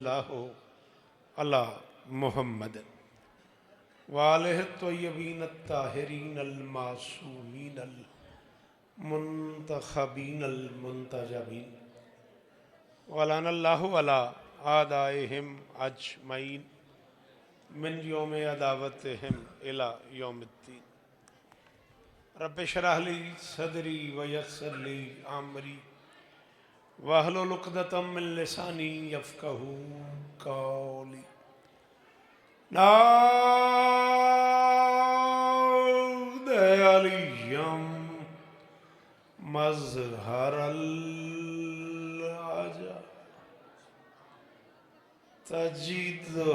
अल्लाहु अला मुहम्मद वालिह तय्यबीन ताहिरीन अल मासूमीन अल मुंतखबीन अल मुंतजबीन वलानल्लाहु अला आदाइहिम अजमईन मिन यौम अदावतिहिम इला यौमिद्दीन रब्बि शरह ली सदरी वयस्सिर ली अमरी वहलुल उक़दतम मिन लिसानी यफ़क़हू क़ौली नाद अलियम मज़हरल आजा तजीदु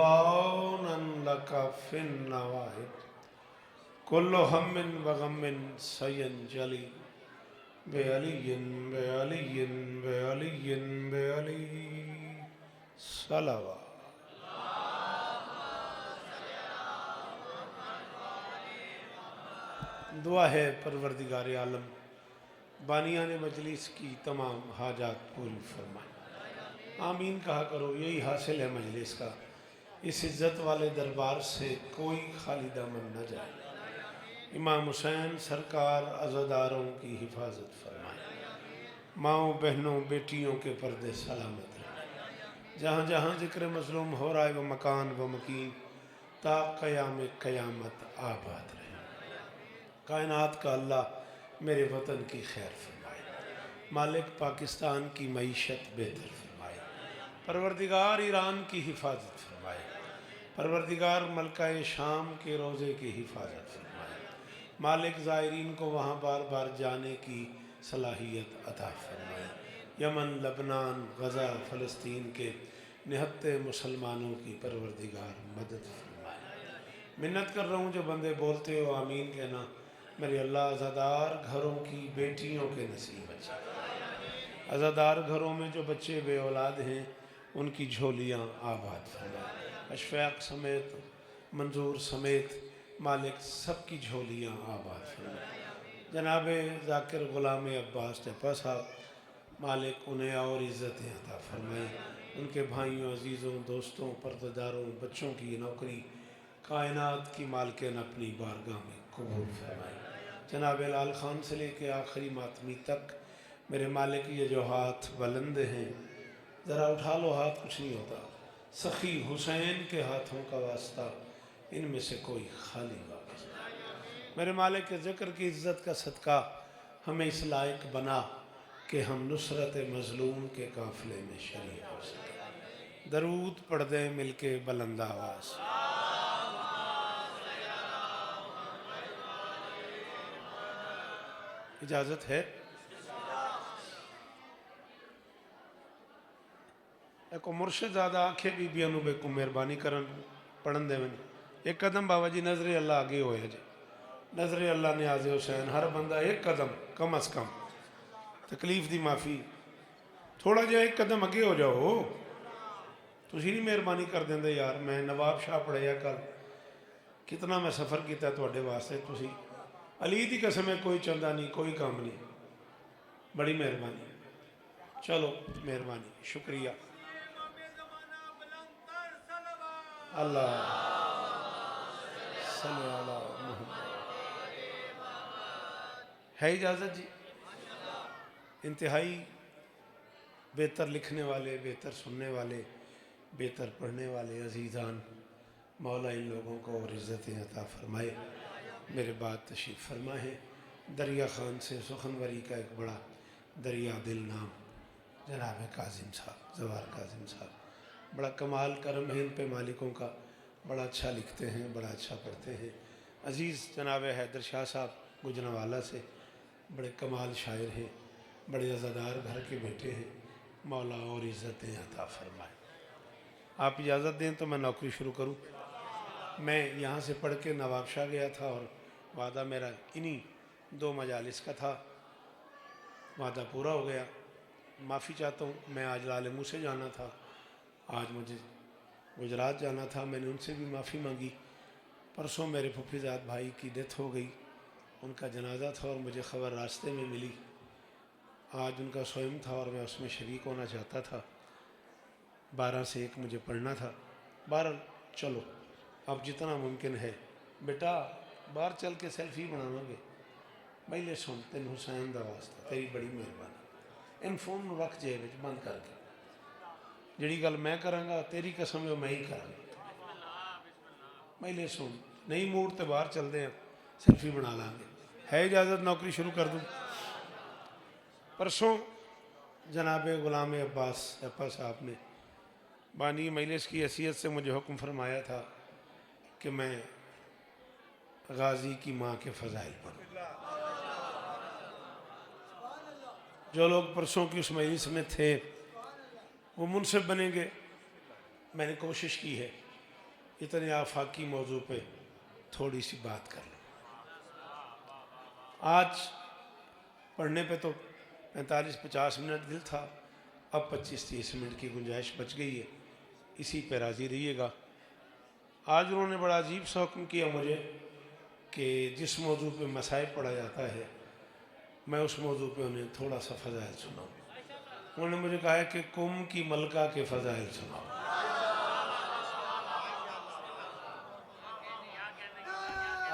औनन लका फिन नवाहिद कुल्लु हम्मिन व गम्मिन सयंजली बेअलियिन बेअलियिन बेअलियिन बेअली सलवा। दुआ है परवरदिगार आलम बानियान मजलिस की तमाम हाजात पूरी फरमाए। आमीन कहा करो, यही हासिल है मजलिस का। इस इज़्ज़त वाले दरबार से कोई खाली दामन न जाए। इमाम हुसैन सरकार अज़ादारों की हिफाजत फरमाए। माओं बहनों बेटियों के पर्दे सलामत रहे। जहाँ जहाँ जिक्र मज़लूम हो रहा है वह मकान व मकीन ता क़याम क़यामत आबाद रहे। कायनात का अल्लाह मेरे वतन की खैर फरमाए। मालिक पाकिस्तान की मईशत बेहतर फरमाए। परवरदिगार ईरान की हिफाजत फरमाए। परवरदिगार मलका शाम के रोज़े की हिफाजत फरमाए। मालिक ज़ायरीन को वहाँ बार बार जाने की सलाहियत अता फरमाए। यमन, लबनान, गज़ा, फ़लस्तीन के निहत्ते मुसलमानों की परवरदिगार मदद फरमाए। मिन्नत कर रहा हूँ जो बंदे बोलते हो आमीन कहना। मेरे अल्लाह अज़ादार घरों की बेटियों के नसीब अच्छा। अज़ादार घरों में जो बच्चे बे औलाद हैं उनकी झोलियाँ आबाद फरमाए। अशफ़ाक़ समेत मंजूर समेत मालिक सबकी झोलियाँ आबाद फरमाए। जनाब ज़ाकिर ग़ुलाम अब्बास टिप्पा साहब मालिक उन्हें और इज़्ज़तें अता फरमाए। उनके भाइयों अजीज़ों दोस्तों पर्देदारों बच्चों की नौकरी कायनात की मालकिन अपनी बारगाह में कबूल फरमाए। जनाब लाल ख़ान से लेके आखिरी मातमी तक मेरे मालिक ये जो हाथ बुलंद हैं ज़रा उठा लो हाथ, कुछ नहीं होता। सखी हुसैन के हाथों का वास्ता इनमें से कोई खाली वापस। मेरे मालिक के ज़िक्र की इज़्ज़त का सदका हमें इस लायक बना कि हम नुसरत मज़लूम के काफ़िले में शरीक हो सके। दरूद पढ़ दें मिल के बुलंद आवाज़। इजाज़त है? एक मुर्शिदादा आखे बीबिया बेकू मेहरबानी करन पढ़न देवन। एक कदम बाबा जी नजरे अल्लाह आगे होया जी। नजरे अल्लाह ने आज़े हुसैन हर बंदा एक कदम कम अज़ कम तकलीफ दी माफ़ी थोड़ा जिहा एक कदम अगे हो जाओ। तुसीं नहीं मेहरबानी कर देंदे यार। मैं नवाब शाह पढ़िया कल कितना मैं सफ़र किया तुहाडे वास्ते। तुसीं अली दी कसम है कोई चंदा नहीं कोई काम नहीं। बड़ी मेहरबानी। चलो मेहरबानी शुक्रिया। अल्लाह सल्लल्लाहु अलैहि मुहम्मद। है इजाज़त जी? इंतहाई बेहतर लिखने वाले बेहतर सुनने वाले बेहतर पढ़ने वाले अजीज़ान मौला इन लोगों को और इज़्ज़तें अता फरमाए। मेरे बाद तशरीफ़ फरमा है दरिया ख़ान से सुखनवरी का एक बड़ा दरिया दिल नाम जनाब काजिम साहब जवार काजिम साहब बड़ा कमाल करम है इन पे मालिकों का। बड़ा अच्छा लिखते हैं बड़ा अच्छा पढ़ते हैं। अज़ीज़ जनाब हैदर शाह साहब गुजरांवाला से बड़े कमाल शायर हैं। बड़े अज़ादार घर के बेटे हैं। मौला और इज़्ज़तें अता फरमाए। आप इजाज़त दें तो मैं नौकरी शुरू करूं। मैं यहाँ से पढ़ के नवाबशाह गया था और वादा मेरा इन्हीं 2 मजालिस का था। वादा पूरा हो गया। माफ़ी चाहता हूँ। मैं आज लाल मुँह से जाना था। आज मुझे गुजरात जाना था। मैंने उनसे भी माफ़ी मांगी। परसों मेरे फुफीज़ाद भाई की डेथ हो गई। उनका जनाजा था और मुझे ख़बर रास्ते में मिली। आज उनका स्वयं था और मैं उसमें शरीक होना चाहता था। 12 से 1 मुझे पढ़ना था। बहरहाल चलो अब जितना मुमकिन है बेटा बाहर चल के सेल्फी बनावांगे। भाई ले सुन तेन हुसैन दा वास्ता तेरी बड़ी मेहरबानी इन फोन रख जेब विच बंद करके जिहड़ी गल मैं करांगा तेरी कसम है मैं ही करांगा। भाई ले सुन नहीं मूड तो बाहर चलते हैं सेल्फी बना लांगे। है इजाज़त नौकरी शुरू कर दूँ। परसों जनाब गुलाम अब्बास अब्बा साहब ने बानी मजलिस की हैसियत से मुझे हुक्म फरमाया था कि मैं गाजी की माँ के फ़ज़ाइल पढ़ूँ। जो लोग परसों की उस मजलिस में थे वो मुनसिब बनेंगे। मैंने कोशिश की है इतने आफाकी मौजू पे थोड़ी सी बात कर लूँ। आज पढ़ने पे तो 45-50 मिनट दिल था, अब 25-30 मिनट की गुंजाइश बच गई है, इसी पे राज़ी रहिएगा। आज उन्होंने बड़ा अजीब सा हुक्म किया मुझे कि जिस मौजू पे मसाइब पढ़ा जाता है मैं उस मौजू पे उन्हें थोड़ा सा फ़ज़ाइल सुनाऊँ। उन्होंने मुझे कहा है कि कुम की मलका के फ़ज़ाइल सुनाओ।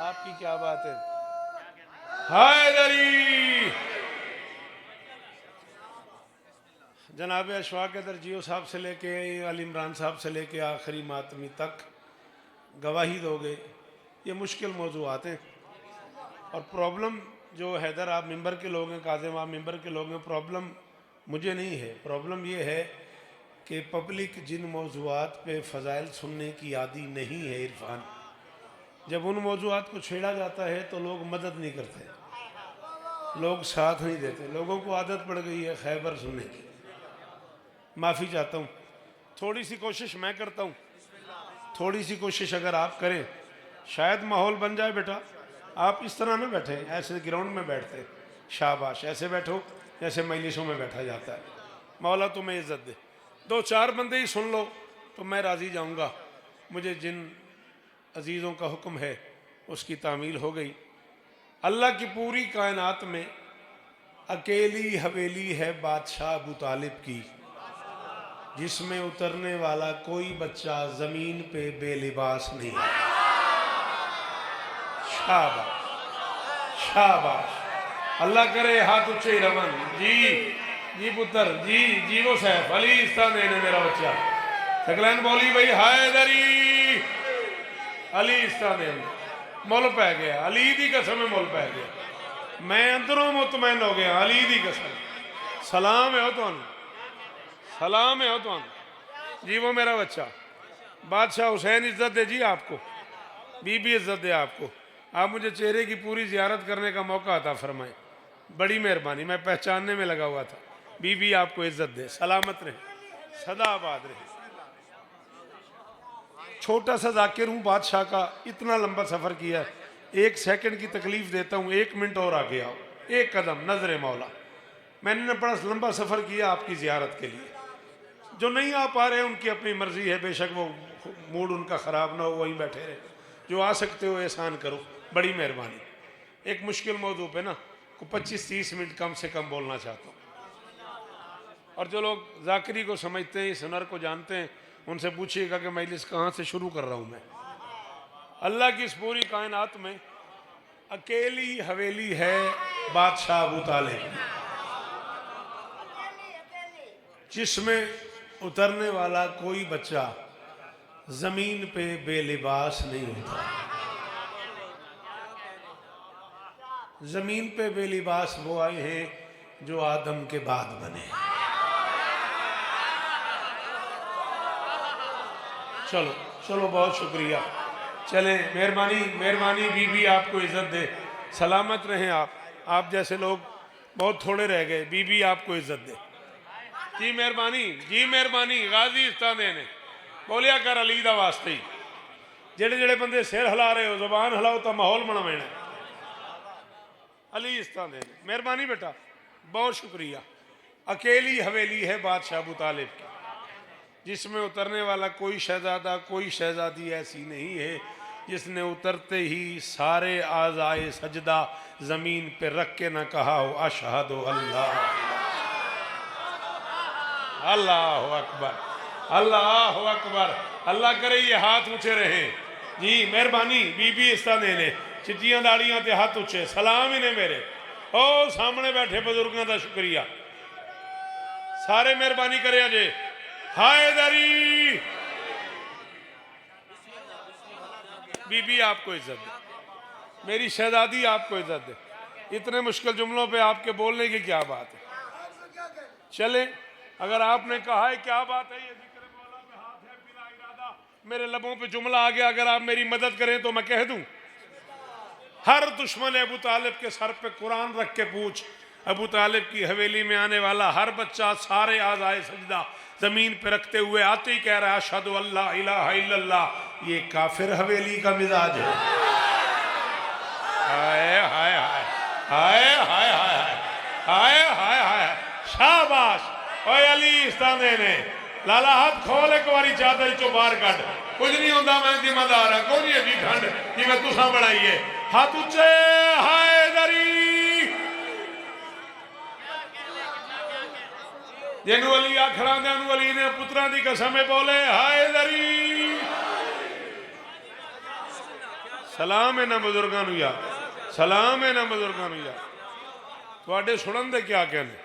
आपकी क्या बात है? हैदरी जनाब अशफाक दरजियो साहब से लेके अली इमरान साहब से लेके आखिरी मातमी तक गवाही दोगे। ये मुश्किल मौज़ूआत हैं और प्रॉब्लम जो हैदर आप मिंबर के लोग हैं, काज़िम आप मिंबर के लोग हैं, प्रॉब्लम मुझे नहीं है। प्रॉब्लम ये है कि पब्लिक जिन मौज़ूआत पे फ़ज़ाइल सुनने की आदी नहीं है इरफान, जब उन मौज़ूआत को छेड़ा जाता है तो लोग मदद नहीं करते, लोग साथ नहीं देते। लोगों को आदत पड़ गई है खैबर सुनने की। माफ़ी चाहता हूँ, थोड़ी सी कोशिश मैं करता हूँ, थोड़ी सी कोशिश अगर आप करें शायद माहौल बन जाए। बेटा आप इस तरह ना बैठे ऐसे ग्राउंड में बैठते, शाबाश ऐसे बैठो जैसे मजलिसों में बैठा जाता है। मौला तुम्हें इज़्ज़त दे। 2-4 बंदे ही सुन लो तो मैं राज़ी जाऊँगा। मुझे जिन अजीज़ों का हुक्म है उसकी तामील हो गई। अल्लाह की पूरी कायनात में अकेली हवेली है बादशाह अबू तालिब की, जिसमें उतरने वाला कोई बच्चा ज़मीन पे बेलिबास नहीं है। शाबाश शाबाश, अल्लाह करे हाथ ऊंचे रमन। जी जी पुत्र जी जी वो सैफ अली इस्ता देने मेरा बच्चा सकलैन बोली भाई हैदरी अली इस्ता देने मुल पै गया। अली दी कसम में मुल पै गया। मैं अंदरों मुतमैन हो गया अली दी कसम। सलाम है तुहानू, सलाम है तुहानू जी वो मेरा बच्चा। बादशाह हुसैन इज्जत दे जी आपको, बीबी इज्जत दे आपको। आप मुझे चेहरे की पूरी जियारत करने का मौका अता फरमाए, बड़ी मेहरबानी। मैं पहचानने में लगा हुआ था। बीबी आपको इज्जत दे, सलामत रहे, सदा आबाद रहे। छोटा सा जाकिर हूँ बादशाह का, इतना लंबा सफ़र किया है। 1 सेकंड की तकलीफ देता हूँ, 1 मिनट और आगे आओ, 1 कदम नजर मौला। मैंने न बड़ा लंबा सफ़र किया आपकी जियारत के लिए। जो नहीं आ पा रहे उनकी अपनी मर्जी है, बेशक वो मूड उनका ख़राब ना हो, वहीं बैठे रहे। जो आ सकते हो एहसान करो, बड़ी मेहरबानी। एक मुश्किल मौजू पे ना को 25-30 मिनट कम से कम बोलना चाहता हूँ। और जो लोग जाकिरी को समझते हैं, इस हुनर को जानते हैं, उनसे पूछिएगा कि मजलिस कहाँ से शुरू कर रहा हूँ मैं। अल्लाह की इस पूरी कायनात में अकेली हवेली है बादशाह अबू तालिब, जिसमें उतरने वाला कोई बच्चा जमीन पे बेलिबास नहीं होता। जमीन पे बेलिबास वो आए हैं जो आदम के बाद बने। चलो चलो बहुत शुक्रिया, चलें मेहरबानी मेहरबानी। बीबी आपको इज्जत दे, सलामत रहें आप जैसे लोग बहुत थोड़े रह गए। बीबी आपको इज्जत दे जी मेहरबानी जी मेहरबानी। गाजी इस्तादे ने बोलिया कर अली दा वास्ते ही। जेड़े जेड़े बंदे सिर हिला रहे हो जबान हिलाओ तो माहौल बनाना। अली इस्तादे ने मेहरबानी बेटा, बहुत शुक्रिया। अकेली हवेली है बादशाह अबू तालिब की, जिसमें उतरने वाला कोई शहजादा कोई शहजादी ऐसी नहीं है जिसने उतरते ही सारे आज़ाए सजदा ज़मीन पे रख के ना कहा हो अशहदु अल्लाह अल्लाहु अकबर अल्लाह अकबर। अल्लाह करे ये हाथ ऊंचे रहे जी, मेहरबानी बीबी इस्ता ने चिट्टियां दाड़ियां ते हाथ उच्चे सलाम ही ने मेरे। ओ सामने बैठे बुजुर्गों का शुक्रिया, सारे मेहरबानी करे जे। हायदरी बीबी आपको इज्जत दे, मेरी शहजादी आपको इज्जत दे। इतने मुश्किल जुमलों पे आपके बोलने की क्या बात है। चले, अगर आपने कहा है क्या बात है, ये जिक्र मौला में हाथ है बिला इरादा, मेरे लबों पे जुमला आ गया, अगर आप मेरी मदद करें तो मैं कह दूं। हर दुश्मन अबू तालिब के सर पे कुरान रख के पूछ, अबू तालिब की हवेली में आने वाला हर बच्चा सारे आज़ाए सजदा जमीन पे रखते हुए आते ही कह रहा है अशहदु अल्ला इलाहा इल्लल्लाह। ये काफिर हवेली का मिजाज है। हाय हाय हाय हाय हाय हाय हाय हाय हाय। शाबाश। ओए अली इस्ताने ने लाला हाथ खोल एक बारी चादर चो बाहर कट, कुछ नहीं होता, मैं जिम्मेदार हाँ, कोई नहीं जी ठंड जिम्मे तुसा बनाइए। हाथ उच्चे। हायदरी जिन्हू अली आखड़ा अली ने पुत्रा की कसम बोले हायदरी। सलाम है ना बुजुर्गों नूं यार, सलाम है ना बुजुर्गों नूं यार। तुहाडे सुनन दे क्या कहने,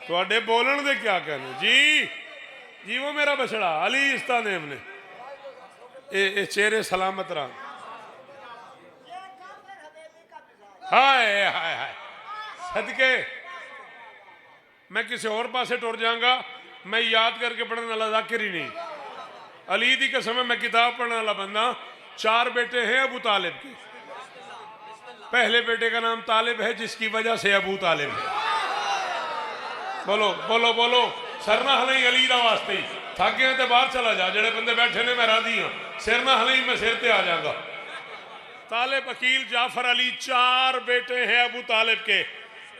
तुहाडे बोलन दे क्या कहने जी। जी वो मेरा बछड़ा अली इस्तानेम ने ए चेहरे सलामत रहा। हाय हाय हाय। सदके मैं किसी और पासे टुर जाऊंगा, मैं याद करके पढ़ने वाला जाकिर ही नहीं। अली दी कसम मैं किताब पढ़ने वाला बंदा। 4 बेटे हैं अबू तालिब के, पहले बेटे का नाम तालिब है जिसकी वजह से अबू तालिब है। बोलो बोलो बोलो, सरना हलई अली दा वास्ते ही थक गए तो बाहर चला जा, जेड़े बंदे बैठे ने मैं राजी हाँ, सिर ना हलई मैं सिर ते आ जाऊंगा। तालिब अकील जाफर अली 4 बेटे हैं अबू तालिब के।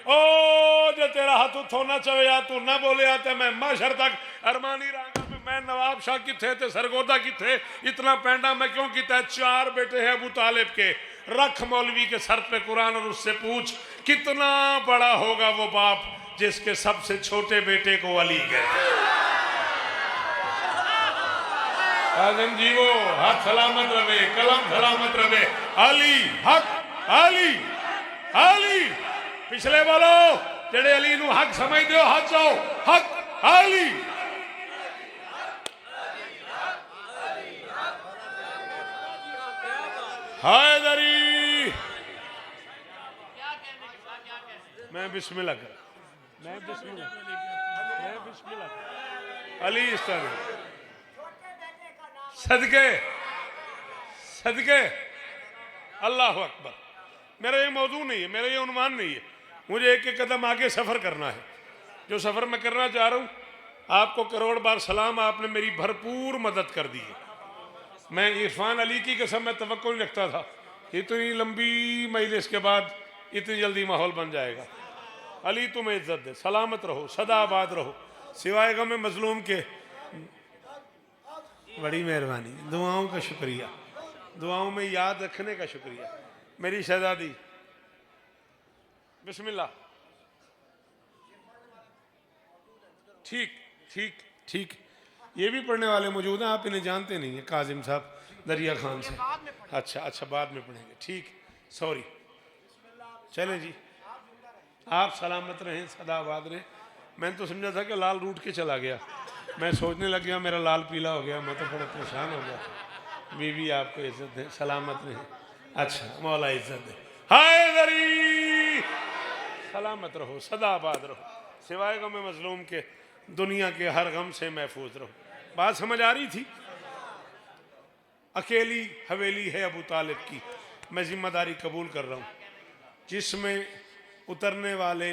ओ जो तेरा हाथ उठो ना चवे या तू ना बोले आते मैं माशर तक अरमानी रहा मैं नवाब शाह किथे ते सरगोदा किथे, इतना पैंडा मैं क्यों किया। 4 बेटे हैं अबू तालिब के। रख मौलवी के सर पे कुरान और उससे पूछ कितना बड़ा होगा वो बाप जिसके सबसे छोटे बेटे को अली कहते। आजम जी वो हाथ सलामत रहे, कलम सलामत रहे। अली हक अली अली। पिछले बोलो जेड़े अली नू हक समझ दो हाथ जाओ हक अली। हायदरी। मैं बिस्मिल्लाह कर, मैं बिस्मिल्लाह अली इस्तानी। सदके सदके अल्लाह अकबर। मेरा ये मौजू नहीं है, मेरा ये उन्वान नहीं है। मुझे एक एक कदम आगे सफ़र करना है। जो सफ़र मैं करना चाह रहा हूँ, आपको करोड़ बार सलाम, आपने मेरी भरपूर मदद कर दी है। मैं इरफान अली की कसम मैं तवक्को नहीं रखता था इतनी लंबी मजलिस के बाद इतनी जल्दी माहौल बन जाएगा। अली तुम्हें इज्जत दे, सलामत रहो, सदा आबाद रहो, सिवाय गम मजलूम के। बड़ी मेहरबानी, दुआओं का शुक्रिया, दुआओं में याद रखने का शुक्रिया। मेरी शहजादी बिस्मिल्लाह। ठीक ठीक ठीक। ये भी पढ़ने वाले मौजूद हैं, आप इन्हें जानते नहीं हैं। काजिम साहब दरिया खान से। अच्छा अच्छा बाद में पढ़ेंगे, ठीक, सॉरी। चलें जी, आप सलामत रहें, सदा आबाद रहें। मैंने तो समझा था कि लाल रूट के चला गया, मैं सोचने लग गया मेरा लाल पीला हो गया, मैं तो बड़ा परेशान हो गया। बीवी आपको इज्जत दे, सलामत रहें। अच्छा मौला इज्जत दे। हायदरी सलामत रहो, सदा आबाद रहो, सिवाय गम मजलूम के दुनिया के हर गम से महफूज रहो। बात समझ आ रही थी। अकेली हवेली है अबू तालिब की, मैं जिम्मेदारी कबूल कर रहा हूँ, जिसमें उतरने वाले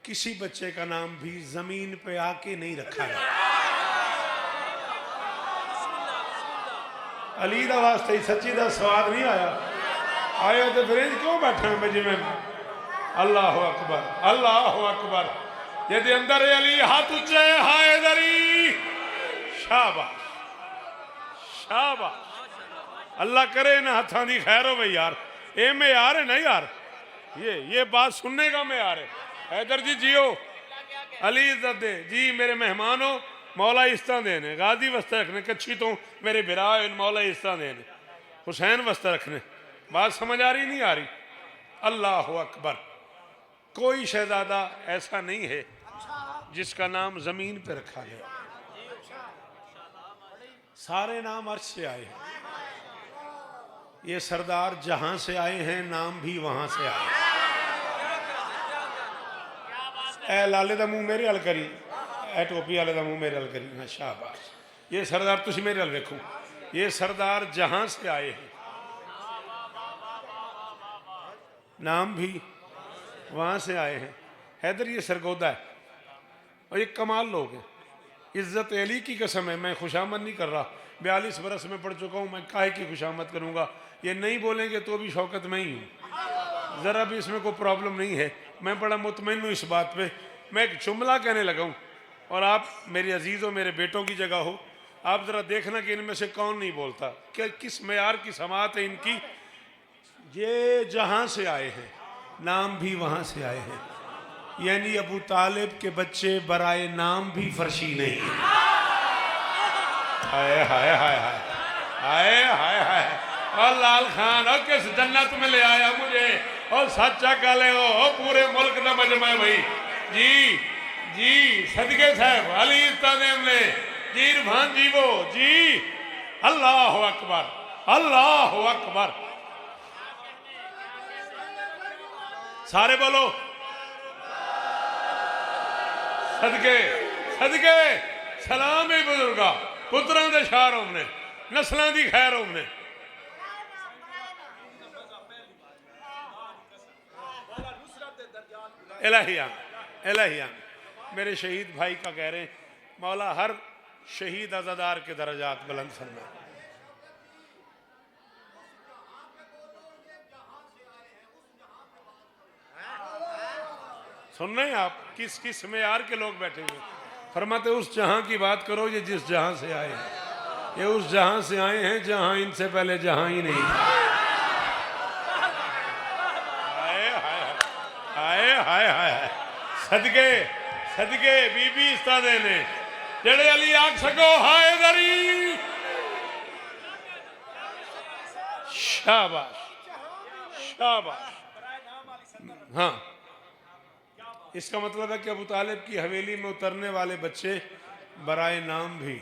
किसी बच्चे का नाम भी जमीन पे आके नहीं रखा गया। अली दा वास्ते सच्ची दा स्वाद नहीं आया, आया तो फिर क्यों बैठा मैं जिमें। अल्लाह अकबर अल्लाह अकबर। यदि अंदर अली हाथ उच्चे हायदरी। शाबाश शाबाश। अल्लाह करे ना हथा दी खैर हो भाई यार, ए में यार है ना यार, ये बात सुनने का में यार है। हैदर जी जियो, अली इज्जत दे जी, मेरे मेहमान हो, मौला इस्ता देने, गाजी वस्ते रखने, कच्छी तो मेरे बिरा मौला इस्ता देने, हुसैन वस्ते रखने। बात समझ आ रही नहीं आ रही? अल्लाह अकबर। कोई शहजादा ऐसा नहीं है जिसका नाम जमीन पे रखा गया, सारे नाम अर्श से आए हैं। ये सरदार जहां से आए हैं, नाम भी वहां से आए हैं। ए लाले दा मुंह मेरे हल करी, ए टोपी वाले दा मुंह मेरे हल करी। हाँ शाबाश। ये सरदार तुम मेरे हल देखो, ये सरदार जहां से आए हैं, नाम भी वहां से आए हैं। हैदर ये सरगोदा है और ये कमाल लोग हैं। इज्जत अली की कसम है, मैं खुशामद नहीं कर रहा, 42 बरस में पढ़ चुका हूँ, मैं काहे की खुशामद करूँगा? ये नहीं बोलेंगे तो भी शौकत में ही हूँ, ज़रा भी इसमें कोई प्रॉब्लम नहीं है। मैं बड़ा मुतमईन हूँ इस बात पे। मैं एक जुमला कहने लगा हूँ और आप मेरे अजीज़ों, मेरे बेटों की जगह हो, आप ज़रा देखना कि इनमें से कौन नहीं बोलता, क्या किस मेयार की समात है इनकी। ये जहाँ से आए हैं, नाम भी वहाँ से आए हैं, यानी अबू तालिब के बच्चे बराए नाम भी फर्शी नहीं। हाय हाय हाय हाय हाय हाय हाय। और लाल खान और किस जन्नत में ले आया मुझे, और सच्चा काले हो पूरे मुल्क न मजमा भाई। जी जी सदके साहब अली इस्तादेम ने जी, इरफान जी वो जी। अल्लाह अकबर, अल्लाह अकबर। सारे बोलो सदके सदके। सलाम ही बुजुर्गा, पुत्रां दे शार होने, नस्लों की खैर होने। इलाहिया इलाहिया मेरे शहीद भाई का कह रहे हैं, मौला हर शहीद अज़ादार के दर्जात बुलंद फरमा। सुन रहे हैं आप? किस किस मेयार के लोग बैठे हुए। फरमाते उस जहां की बात करो, ये जिस जहां से आए हैं, ये उस जहां से आए हैं जहां इनसे पहले जहां ही नहीं था। हाय हाय हाय हाय हाय। सदके सदके बीबी इस्तादे ने जेड़े अली आख सको हाय दरी। शाबाश शाबाश। हाँ, इसका मतलब है कि अबू तालिब की हवेली में उतरने वाले बच्चे बराए नाम भी,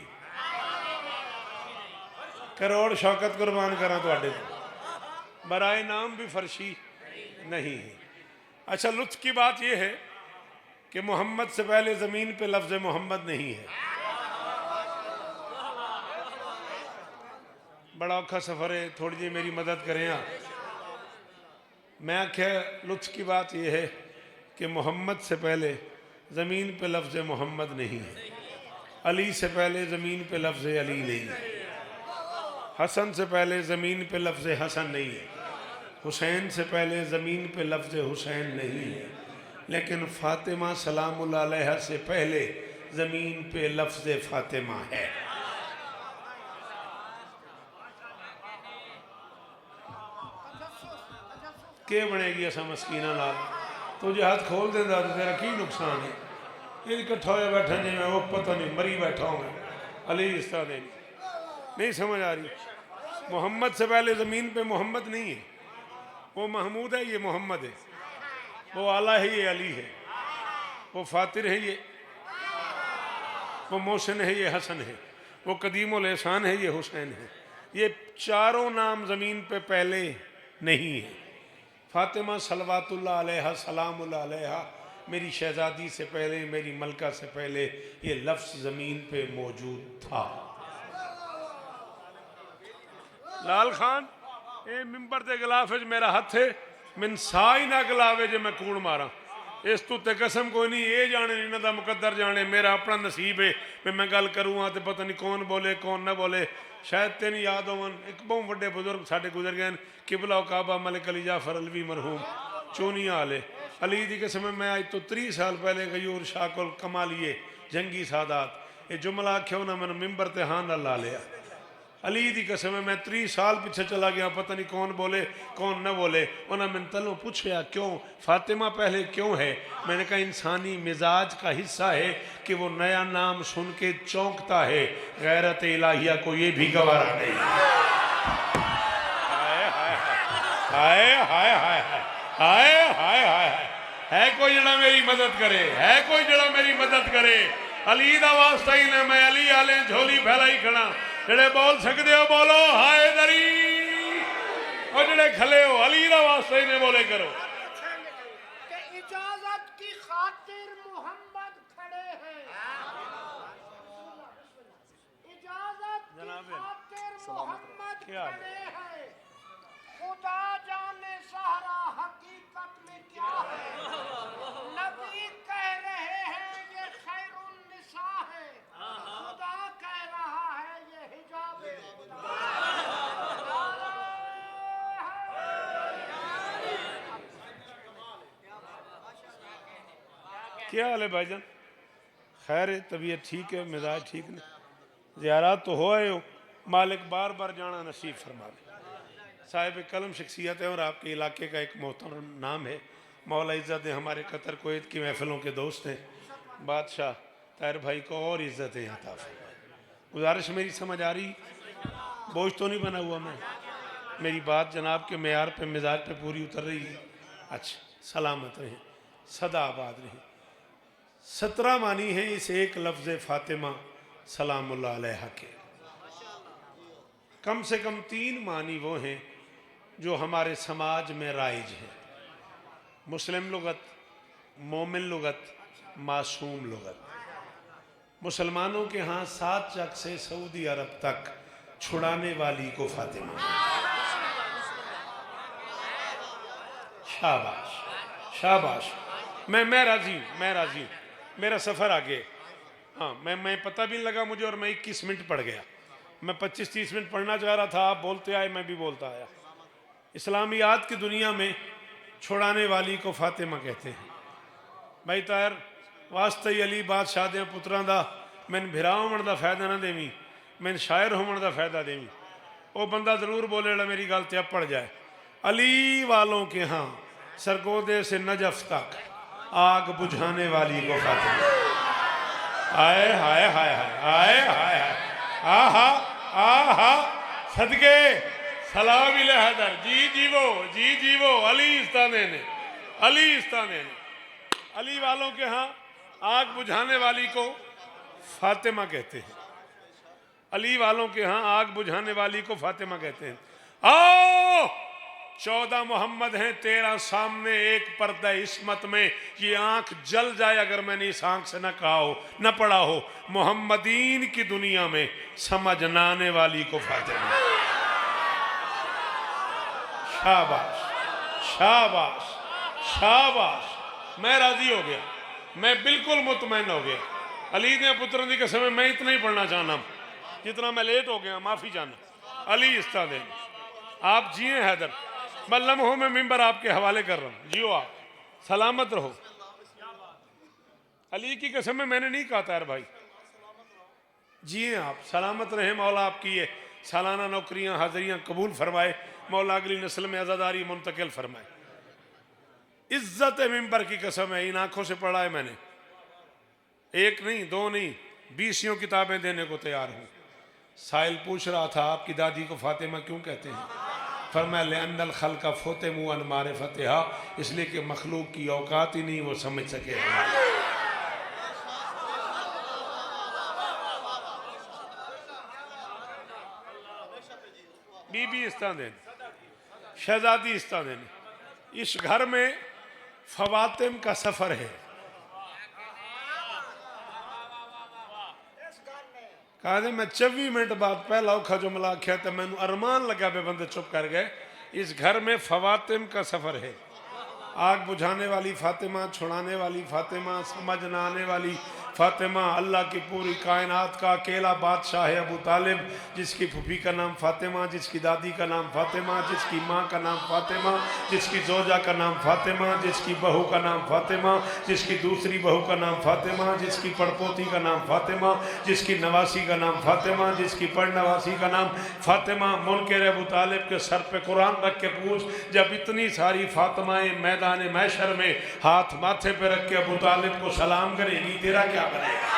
करोड़ शौकत कुर्बान करा तो बराए नाम भी फर्शी नहीं है। अच्छा, लुत्फ की बात यह है कि मोहम्मद से पहले जमीन पे लफ्ज मोहम्मद नहीं है। बड़ा औखा सफर है, थोड़ी जी मेरी मदद करें आप। मैं आख्या लुत्फ की बात यह है कि मोहम्मद से पहले ज़मीन पे लफ्ज़ मोहम्मद नहीं है, अली से पहले ज़मीन पे लफ्ज़ अली नहीं है, हसन से पहले ज़मीन पे लफ्ज़ हसन नहीं है, हुसैन से पहले ज़मीन पे लफ्ज़ हुसैन नहीं है, लेकिन फ़ातिमा सलामुल्लाह अलैहा से पहले ज़मीन पे लफ्ज़ फ़ातिमा है। के बनेगी असा मस्कीना नाल? तुझे हाथ खोल देंदा तो तेरा की नुकसान है? ये इकट्ठा हो बैठा जी, मैं वो पता नहीं मरी बैठा हूँ मैं। अली इस्ता दे नहीं समझ आ रही। मोहम्मद से पहले ज़मीन पे मोहम्मद नहीं है, वो महमूद है, ये मोहम्मद है। वो आला है, ये अली है। वो फातिर है, ये वो मोहसिन है, ये हसन है। वो कदीमुल एहसान है, ये हुसैन है। ये चारों नाम ज़मीन पे पहले नहीं है। फातिमा सलवातुल्लाह अलैहा सलामुल्लाह अलैहा मेरी शहजादी से पहले, मेरी मलका से पहले ये लफ्ज़ ज़मीन पे मौजूद था। लाल खान ये मिंबर के गिलाफ मेरा हथ है, मिन सा ही ना गिलावे जे मैं कूड़ मारा। इस तू ते कसम कोई नहीं, ये जाने इन्हों का मुकद्दर जाने, मेरा अपना नसीब है भी मैं गल करूँ तो पता नहीं कौन बोले कौन ना बोले। शायद तेन याद होवन, एक बहुत बड़े बुजुर्ग साढ़े गुजर गए, किबला काबा मलिक अली जाफर अलवी मरहूम चूनिया वाले। अली की कसम मैं आज तो 30 साल पहले गयूर शाह को कमा लिए जंगी सादात, ये जुमला आख्या उन्हें मैंने मिंबर ते हाँ ना ला लिया। अली दी कसम है मैं 30 साल पीछे चला गया, पता नहीं कौन बोले कौन न बोले। उन्होंने मैंने तलों पूछा क्यों फातिमा पहले क्यों है? मैंने कहा इंसानी मिजाज का हिस्सा है कि वो नया नाम सुन के चौंकता है, गैरत इलाहिया को ये भी गवारा नहीं। हाय हाय हाय हाय हाय हाय हाय हाय। है कोई जड़ा मेरी मदद करे? है कोई जड़ा मेरी मदद करे? अली दा वास्ता ही ने मैं अली आले झोली फैलाई खड़ा। जेड़े बोल सकते हो बोलो हाय दरी, और जेड़े खले हो अली दा वास्ता ही ने बोले करो। इजाजत की खातिर मोहम्मद खड़े हैं, इजाजत की खातिर मोहम्मद खड़े हैं। खुदा जाने सहरा हकीकत में क्या है। नबी कह रहे हैं ये खैरुन निसा है, खुदा कह रहा है ये हिजाब क्या हाल है भाईजान? खैर है, तबीयत ठीक है, मिजाज ठीक नहीं। ज़ियारत तो हो आए हो, मालिक बार बार जाना नसीब फरमा दे। साहिब कलम शख्सियत है और आपके इलाके का एक मोहतरम नाम है। मौला इज़्ज़त है, हमारे कतर कुवैत की महफिलों के दोस्त हैं। बादशाह ताहिर भाई को और इज़्ज़तें अता फरमाए। गुजारिश मेरी समझ आ रही? बोझ तो नहीं बना हुआ मैं? मेरी बात जनाब के मेयार पे मिजाज पे पूरी उतर रही है? अच्छा, सलामत रहें, सदा आबाद रहें। 17 मानी है इस एक लफ्ज़ फातिमा सलामुल्लाह अलैहा के। कम से कम 3 मानी वो हैं जो हमारे समाज में राइज है। मुस्लिम लुगत, मोमिन लुगत, मासूम लुगत। मुसलमानों के यहाँ 7 चक से सऊदी अरब तक छुड़ाने वाली को फातिमा। शाबाश शाबाश। मैं राजी हूँ, मैं राजी हूँ। मेरा सफ़र आगे। हाँ, मैं पता भी नहीं लगा मुझे और मैं 21 मिनट पढ़ गया। मैं 25-30 मिनट पढ़ना चाह रहा था, आप बोलते आए, मैं भी बोलता आया। इस्लामियात की दुनिया में छुड़ाने वाली को फातिमा कहते हैं। भाई तार वास्ते अली बादशाह दे पुत्रां दा मैंने भिरा होने का फायदा ना देवी, मैंने शायर होने का फायदा देवी। वो बंदा जरूर बोले मेरी गल ते पड़ जाए। अली वालों के यहाँ सरगोदे से नजफ तक आग बुझाने वाली को फातिमा। आए हाय हाय हाय हाय हाय आहा आहा। सदके सलाम इले हैदर। जी जीवो, जी जीवो। अली इस्ताने ने, अली इस्ताने ने। अली वालों के यहाँ आग बुझाने वाली को फातिमा कहते हैं। अली वालों के यहाँ आग बुझाने वाली को फातिमा कहते हैं। आओ 14 मोहम्मद हैं, 13 सामने, एक पर्दा इस्मत में। ये आंख जल जाए अगर मैंने इस आंख से न कहा हो, न पढ़ा हो। मोहम्मदीन की दुनिया में समझ न आने वाली को फातिमा। शाबाश शाबाश शाबाश। मैं राजी हो गया, मैं बिल्कुल मुतमैन हो गया। अली ने पुत्र की कसम मैं इतना ही पढ़ना चाहना जितना मैं लेट हो गया, माफी चाहना। अली इस्ता दे। आप जिए हैदर, मैं लम्हों में मिंबर आपके हवाले कर रहा हूँ। जियो आप, सलामत रहो। अली की कसम में मैंने नहीं कहा तार भाई, जिए आप, सलामत रहे। मौला आपकी ये सालाना नौकरियां हाजिरियां कबूल फरमाए। मौला अगली नस्ल में आज़ादारी मुंतकिल फरमाए। इज्जत मिंबर की कसम है, इन आंखों से पढ़ा है मैंने। 1 नहीं 2 नहीं 20 किताबें देने को तैयार हूँ। साहिल पूछ रहा था आपकी दादी को फातिमा क्यों कहते हैं? फरमाया लिअन्नल खल्क़ फ़ुतिमू अन मारिफ़तिहा, इसलिए कि मखलूक की औकात ही नहीं वो समझ सके। बीबी इस्तादेन, शहजादी इस्तादेन, इस घर में फवातिम का सफर है। कहा मैं 24 मिनट बाद पहला औखा जुमला आख्या तो मैनू अरमान लगा पे बंदे चुप कर गए। इस घर में फवातिम का सफर है। आग बुझाने वाली फातिमा, छुड़ाने वाली फातिमा, समझ न आने वाली फातिमा अल्लाह की पूरी कायनात का अकेला बादशाह है अबू तालिब, जिसकी फूफी का नाम फातिमा, जिसकी दादी का नाम फातिमा, जिसकी माँ का नाम फातिमा, जिसकी जोजा का नाम फातिमा, जिसकी बहू का नाम फातिमा, जिसकी दूसरी बहू का नाम फातिमा, जिसकी पड़पोती का नाम फातिमा, जिसकी नवासी का नाम फातिमा, जिसकी पड़नवासी का नाम फातिमा। मुनकर अबू तालिब के सर पे कुरान रख के पूछ, जब इतनी सारी फातिमाएं मैदान मैशर में हाथ माथे पे रख के अबू तालिब को सलाम करेगी, तेरा क्या बनेगा?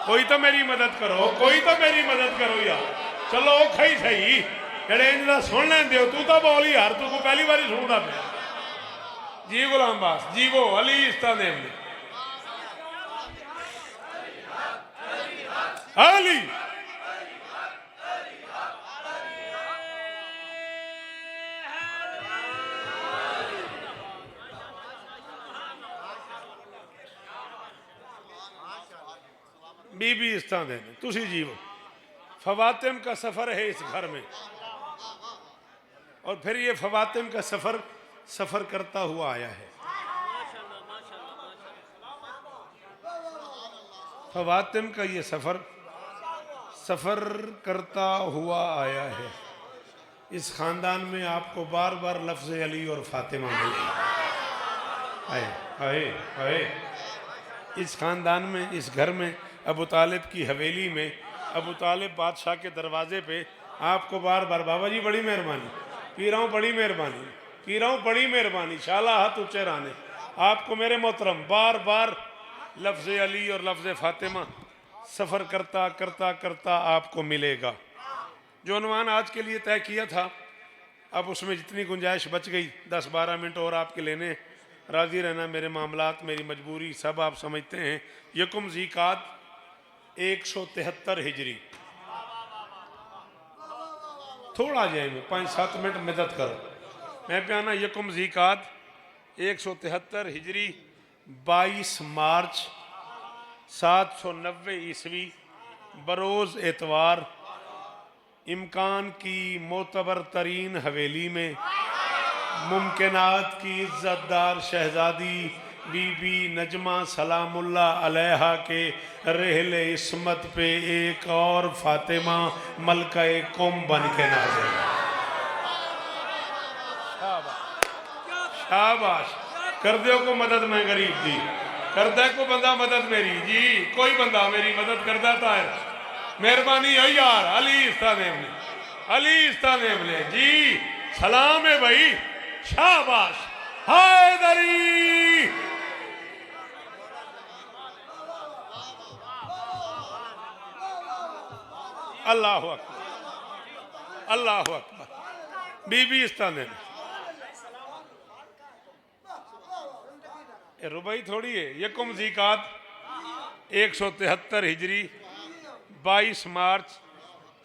कोई तो मेरी मदद करो, कोई तो मेरी मदद करो यार। चलो औखा ही सही, जेड़े इंदा सुन लेंदे हो, तू तो बोल यार, तू को पहली बार सुनना पे। जी गुलाम बास जी, वो अली इस्तानेम ने अली बीबी इस्ताने में तुसी जीवो। फवातिम का सफर है इस घर में, और फिर ये फवातिम का सफर करता हुआ आया है। फवातिम का ये सफर करता हुआ आया है। इस खानदान में आपको बार बार लफ्ज़ अली और फातिमा मिले। आए आए आए इस खानदान में, इस घर में, अबू तालिब की हवेली में, अबू तालिब बादशाह के दरवाजे पे आपको बार बार, बाबा जी बड़ी मेहरबानी, पी रहा हूँ बड़ी मेहरबानी, पी रहा हूँ बड़ी मेहरबानी, शाला हाथ ऊंचे रहने, आपको मेरे मोहतरम बार बार लफ्ज़ अली और लफ्ज़ फातिमा सफ़र करता करता करता आपको मिलेगा। जो अनुमान आज के लिए तय किया था, अब उसमें जितनी गुंजाइश बच गई, 10-12 मिनट और आपके लेने, राज़ी रहना, मेरे मामलात, मेरी मजबूरी सब आप समझते हैं। यकुम ज़ीकात 173 हिजरी, थोड़ा जाए में 5-7 मिनट मदद करो। मैं पे आना यकुम ज़ीकात 173 हिजरी 22 मार्च 790 ईस्वी बरोज़ एतवार, इम्कान की मोतबर तरीन हवेली में मुमकिनात की इज़्ज़तदार शहज़ादी बीबी नजमा सलामुल्लाह अलैहा के रहले इस्मत पे एक और फातिमा मलका कुम बन के नाज़िल। शाबाश, कर दो को मदद मैं गरीब दी, कर दे को बंदा मदद मेरी जी, कोई बंदा मेरी मदद कर देता है, मेहरबानी है यार। अली इस्तानेम ने, अली इस्तानेम ने जी, सलाम है भाई, शाबाश, हैदरी। अल्लाह अकबर, अल्लाह अकबर। बीबी इस्तानेम, रुबाई थोड़ी है। यकुम ज़ीकात 173 हिजरी 22 मार्च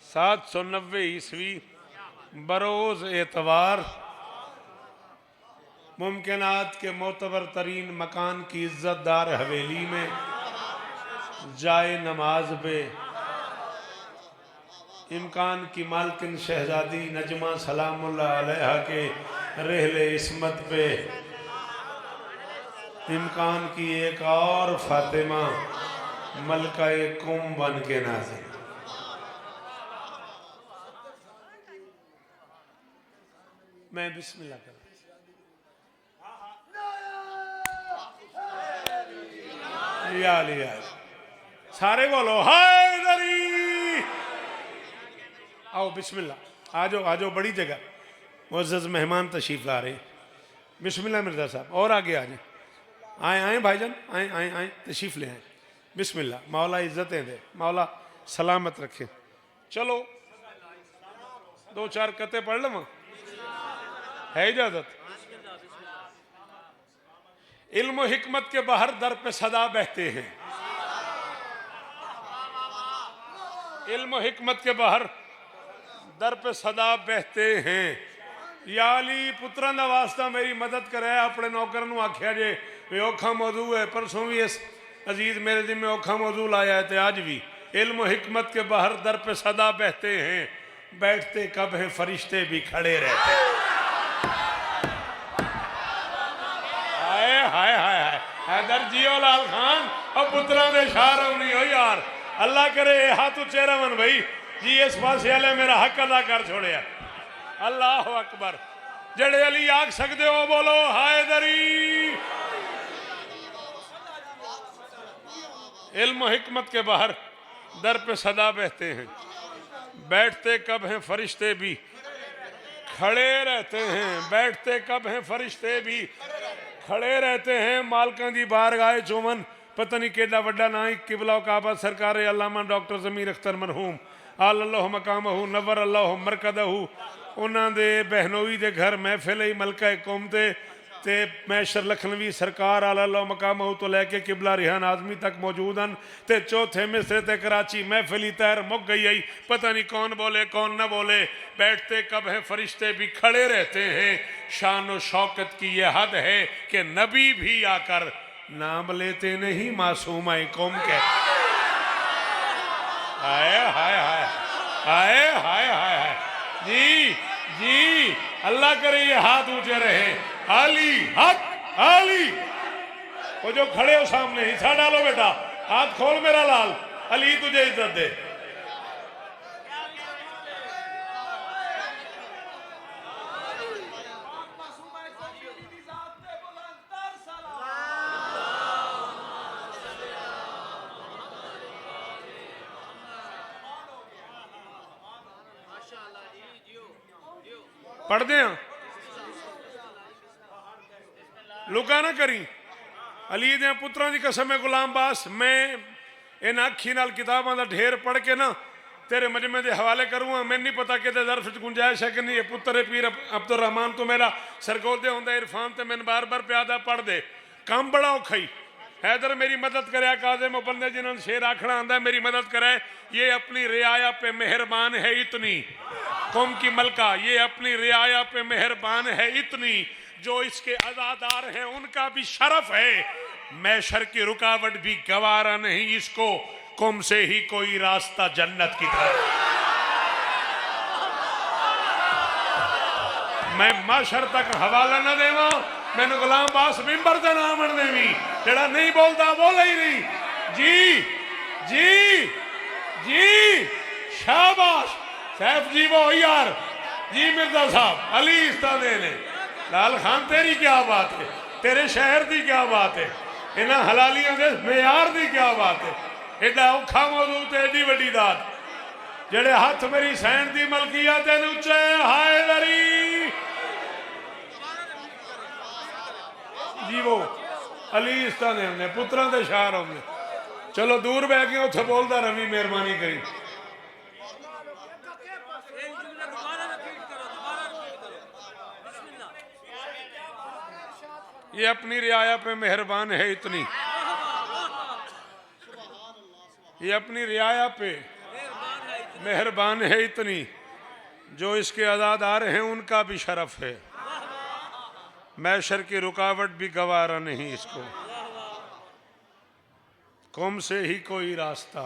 790 ईस्वी बरोज़ एतवार, मुमकिनात के मोतबर तरीन मकान की इज़्ज़तदार हवेली में जाए नमाज पे इम्कान की मालकिन शहजादी नजमा सलामुल्लाह अलैहा के रहले इस्मत पे इम्कान की एक और फातिमा मलका कुम बन के नाज़िल। मैं बिस्मिल्लाह कर लिया, सारे बोलो हैदरी। आओ बिस्मिल्लाह, आज आओ, बड़ी जगह मुअज़्ज़ज़ मेहमान तशरीफ ला रहे। बिस्मिल्लाह मिर्ज़ा साहब, और आगे आ जाए, आए भाईजान, आए तशरीफ ले आए। बिस्मिल्लाह, मौला इज़्ज़तें दे, मौला सलामत रखे। चलो 2-4 कते पढ़ लवा, है इजाजत? इल्म हिकमत के बाहर दर पे सदा बहते हैं, इल्म हिकमत के बाहर दर पे सदा बहते हैं। या अली पुत्रा दा वास्ता मेरी मदद करे, अपने नौकर नूं आख्या जे वे औखा मौजू है, परसों भी इस अजीज मेरे दिन में औखा मौजू लाया है, तो आज भी इल्म हिकमत के बाहर दर पे सदा बहते हैं, बैठते कब है फरिश्ते भी खड़े रहते हैं। हाय हाय जियो लाल खान और पुत्रा दे शार नहीं हो यार। अल्लाह करे हाथ उच्चे रवन भाई जी, इस पासे वाले मेरा हक अदा कर छोड़िया। अल्लाह अकबर। जड़े अली आख सकते हो बोलो हैदरी। इल्म हिकमत के बाहर दर पे सदा बहते हैं, बैठते कब हैं फरिश्ते भी खड़े रहते हैं, बैठते कब हैं फरिश्ते भी खड़े रहते हैं। मालकां दी बारगाह चुमन पता नहीं केड़ा वड्डा ना ही किबला काबा सरकार अल्लामा डॉक्टर ज़मीर अख्तर मरहूम अल्लाह मकामहू नवर अल्लाह मरकदहू उन्हां दे बहनोई दे घर महफिल ही मलका कौम ते मैशर लखनवी सरकार अल्लाह मकामहू तो लैके किबला रिहान आजमी तक मौजूद हैं। ते चौथे मिसरे ते कराची महफिली तैर मुक गई आई, पता नहीं कौन बोले कौन न बोले। बैठते कब हैं फरिश्ते भी खड़े रहते हैं। शान व शौकत की ये हद है कि नबी भी आकर नाम लेते नहीं, मासूम आए कौम के। हाय हाय हाय हाय हाय हाय जी जी। अल्लाह करे ये हाथ ऊंचे रहे। अली हक अली, वो जो खड़े हो सामने हिस्सा डालो बेटा, हाथ खोल मेरा लाल, अली तुझे इज्जत दे। पढ़ते हैं लुका ना करी। अली दे पुत्रां दी कसम है गुलाम बास, मैं इन अखी नाल किताबां दा ढेर पढ़ के ना तेरे मजमे दे हवाले करूँगा। मैं नहीं पता कि ज़र्फ गुंजाइश है कि नहीं। पुत्र पीर अब्दुल रहमान तो मेरा सरगोदे होंदा इरफान ते मैंने बार बार प्यादा पढ़ दे। काम बड़ा औखा ही हैदर मेरी मदद करे। काज़े मुबंदे जिन्होंने शेर आखना आंदा मेरी मदद करे। ये अपनी रियाया पे मेहरबान है इतनी, कौम की मलका ये अपनी रियाया पे मेहरबान है इतनी, जो इसके अज़ादार हैं उनका भी शरफ है। मैशर की रुकावट भी गवारा नहीं इसको, कौम से ही कोई रास्ता जन्नत की तरफ। मैं माशर तक हवाला न देवा, मैंने गुलाम बास मिंबर का नाम अण देवी, जेड़ा नहीं बोलता बोला ही नहीं। जी जी जी शाबाश सैफ जी वो यार जी मिर्जा साहब अली इस्तादे ने लाल खान तेरी क्या बात है, तेरे शहर की क्या बात है, इन्हां हलालियां दे मेयार की क्या बात है। एडा औखा मौजू ते एडी वड्डी दात, जेड़े हथ मेरी सैन दी मलकियत तेन उच्चे हैदरी जी वो अली इस्तादे ने पुत्रां दे शार होंगे। चलो दूर बह गए उत्थे बोलदा रवि मेहरबानी करी। ये अपनी रियाया पे मेहरबान है इतनी, ये अपनी रियाया पे मेहरबान है इतनी, जो इसके अज़ादार हैं उनका भी शरफ है। मैशर की रुकावट भी गवारा नहीं इसको, कौम से ही कोई रास्ता।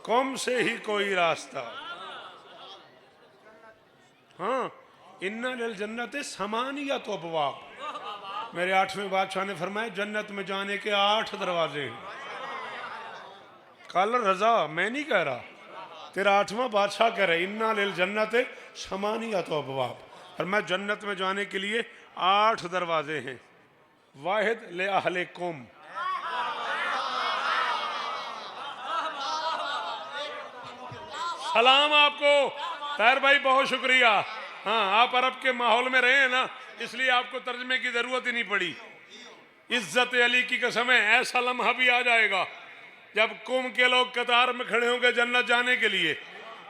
कौम से ही कोई रास्ता। हाँ इन्ना लिल जन्नत समानियत अबवाब, मेरे 8वें बादशाह ने फरमाया जन्नत में जाने के 8 दरवाजे हैं। कल रजा मैं नहीं कह रहा, तेरा 8वां बादशाह कह रहे इन्ना लिल जन्नत समानियत अबवाब, और मैं जन्नत में जाने के लिए 8 दरवाजे हैं। वाहिद ले अहले कौम, सलाम आपको ताहिर भाई, बहुत शुक्रिया। हाँ आप अरब के माहौल में रहे हैं ना, इसलिए आपको तर्जमे की जरूरत ही नहीं पड़ी। इज्जत अली की कसम है, ऐसा लम्हा भी आ जाएगा जब कौम के लोग कतार में खड़े होंगे जन्नत जाने के लिए।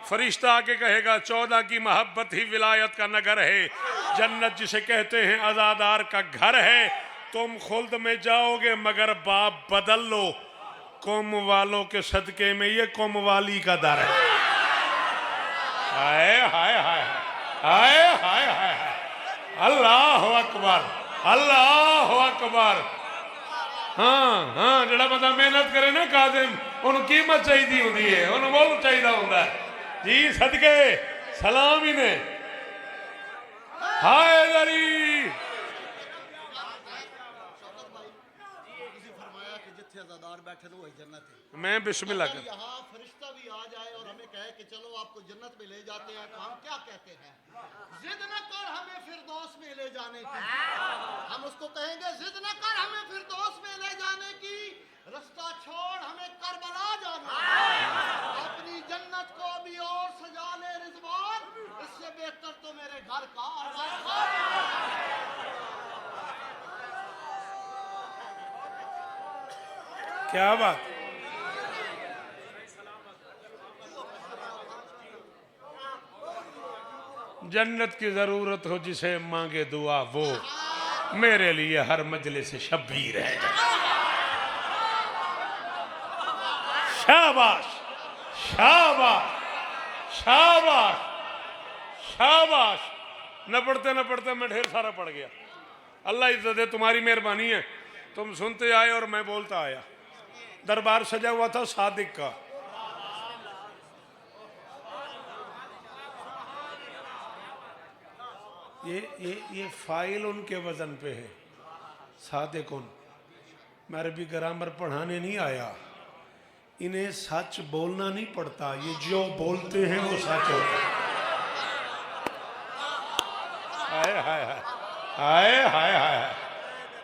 फरिश्ता आके कहेगा 14 की मोहब्बत ही विलायत का नगर है, जन्नत जिसे कहते हैं आज़ादार का घर है। तुम खुल्द में जाओगे मगर बाप बदल लो, कौम वालों के सदके में ये कौम वाली का दर है। हाय हाय हाय हाय हाय हाय, अल्लाह अकबर अल्लाह अकबर। हाँ हाँ जड़ा बंदा मेहनत करे ना काजिम, उन्हें कीमत चाहिए होंगी है, उन्हें मुल चाहिए होंगे। जी सदके सलाम ही ने हाय दरी बैठे तो वही जन्नत है। मैं बिस्मिल्लाह कर यहाँ फरिश्ता भी आ जाए और हमें कहे कि चलो आपको जन्नत में ले जाते हैं तो हम क्या कहते हैं? जिद न कर हमें फिरदौस में ले जाने की। हम उसको कहेंगे जिद न कर हमें फिरदौस में ले जाने की, रास्ता छोड़ हमें करबला जाना। अपनी जन्नत को अभी और सजा ले रिजवान, इससे बेहतर तो मेरे घर का क्या बात। जन्नत की जरूरत हो जिसे मांगे दुआ वो मेरे लिए हर मजलिस से शब्बीर है। शाबाश शाबाश शाबाश शाबाश। न पढ़ते मैं ढेर सारा पढ़ गया। अल्लाह इज्जत है, तुम्हारी मेहरबानी है। तुम सुनते आए और मैं बोलता आया। दरबार सजा हुआ था सादिक का। ये फाइल उनके वजन पे है। सादिक उन मैं अरबी ग्रामर पढ़ाने नहीं आया। इन्हें सच बोलना नहीं पड़ता, ये जो बोलते हैं वो सच होता है। हाय हाय हाय हाय हाय हाय।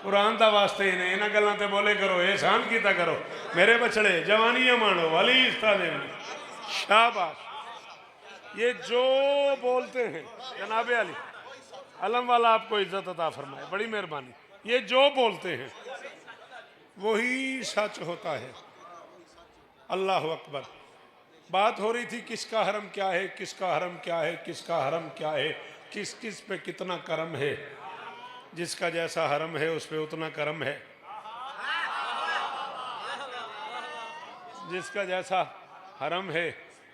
कुरान दा वास्ते ने इन्हां गल्लां ते बोले करो, एहसान कीता करो मेरे बछड़े, जवानियां मानो वाली इस्तादे। शाबाश। ये जो बोलते हैं जनाबे अली अलम वाला आपको इज्जत अता फरमाए, बड़ी मेहरबानी। ये जो बोलते हैं वही सच होता है। अल्लाह अकबर। बात हो रही थी किसका हरम क्या है, किसका हरम क्या है, किसका हरम क्या है, किस किस पे कितना करम है। जिसका जैसा हरम है उस पे उतना करम है। जिसका जैसा हरम है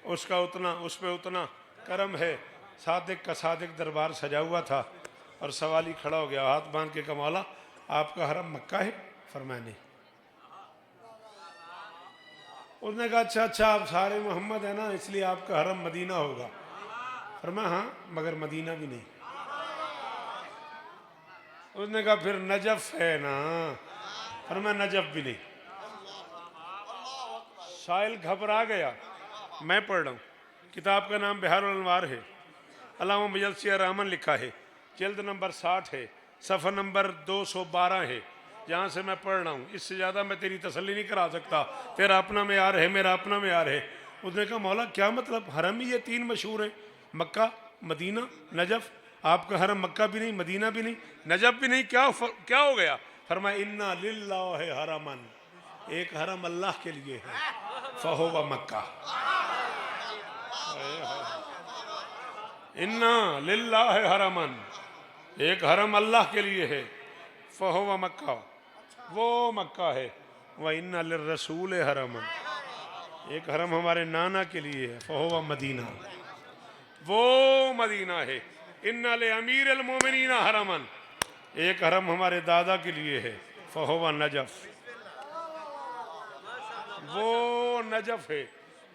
उसका उतना, उस पे उतना करम है। सादिक का सादिक दरबार सजा हुआ था और सवाली खड़ा हो गया हाथ बांध के, कमौला आपका हरम मक्का है? फरमाया नहीं। उसने कहा अच्छा अच्छा आप सारे मोहम्मद है ना इसलिए आपका हरम मदीना होगा। फरमाया हाँ मगर मदीना भी नहीं। उसने कहा फिर नजफ है ना? फरमाया नजफ भी नहीं। साहिल घबरा गया। मैं पढ़ रहा हूँ, किताब का नाम बिहारुल अनवार है, अल्लामा मुजस्सिर रहमान लिखा है, जिल्द नंबर 60 है, सफ़ा नंबर 212 है। जहाँ से मैं पढ़ रहा हूँ इससे ज़्यादा मैं तेरी तसल्ली नहीं करा सकता। तेरा अपना मेयार है, मेरा अपना मेयार है। उसने कहा मौला क्या मतलब, हरम ही ये 3 मशहूर है, मक्का मदीना नजफ। आपका हरम मक्का भी नहीं, मदीना भी नहीं, नजफ भी नहीं, क्या हो गया? फरमाया इन्ना लिल्लाहि हरमन, एक हरम अल्लाह के लिए है, फहुवा मक्का। इन्ना लिल्लाहि हरमन, एक हरम अल्लाह के लिए है, फहुवा मक्का, वो मक्का है। वह इन्ना लिर्रसूल हरमन, एक हरम हमारे नाना के लिए है, फहुवा मदीना, वो मदीना है। इन्ना ले अमीर अल मोमिनीन हरमन, एक हरम हमारे दादा के लिए है, फहुवा नजफ, वो नजफ है।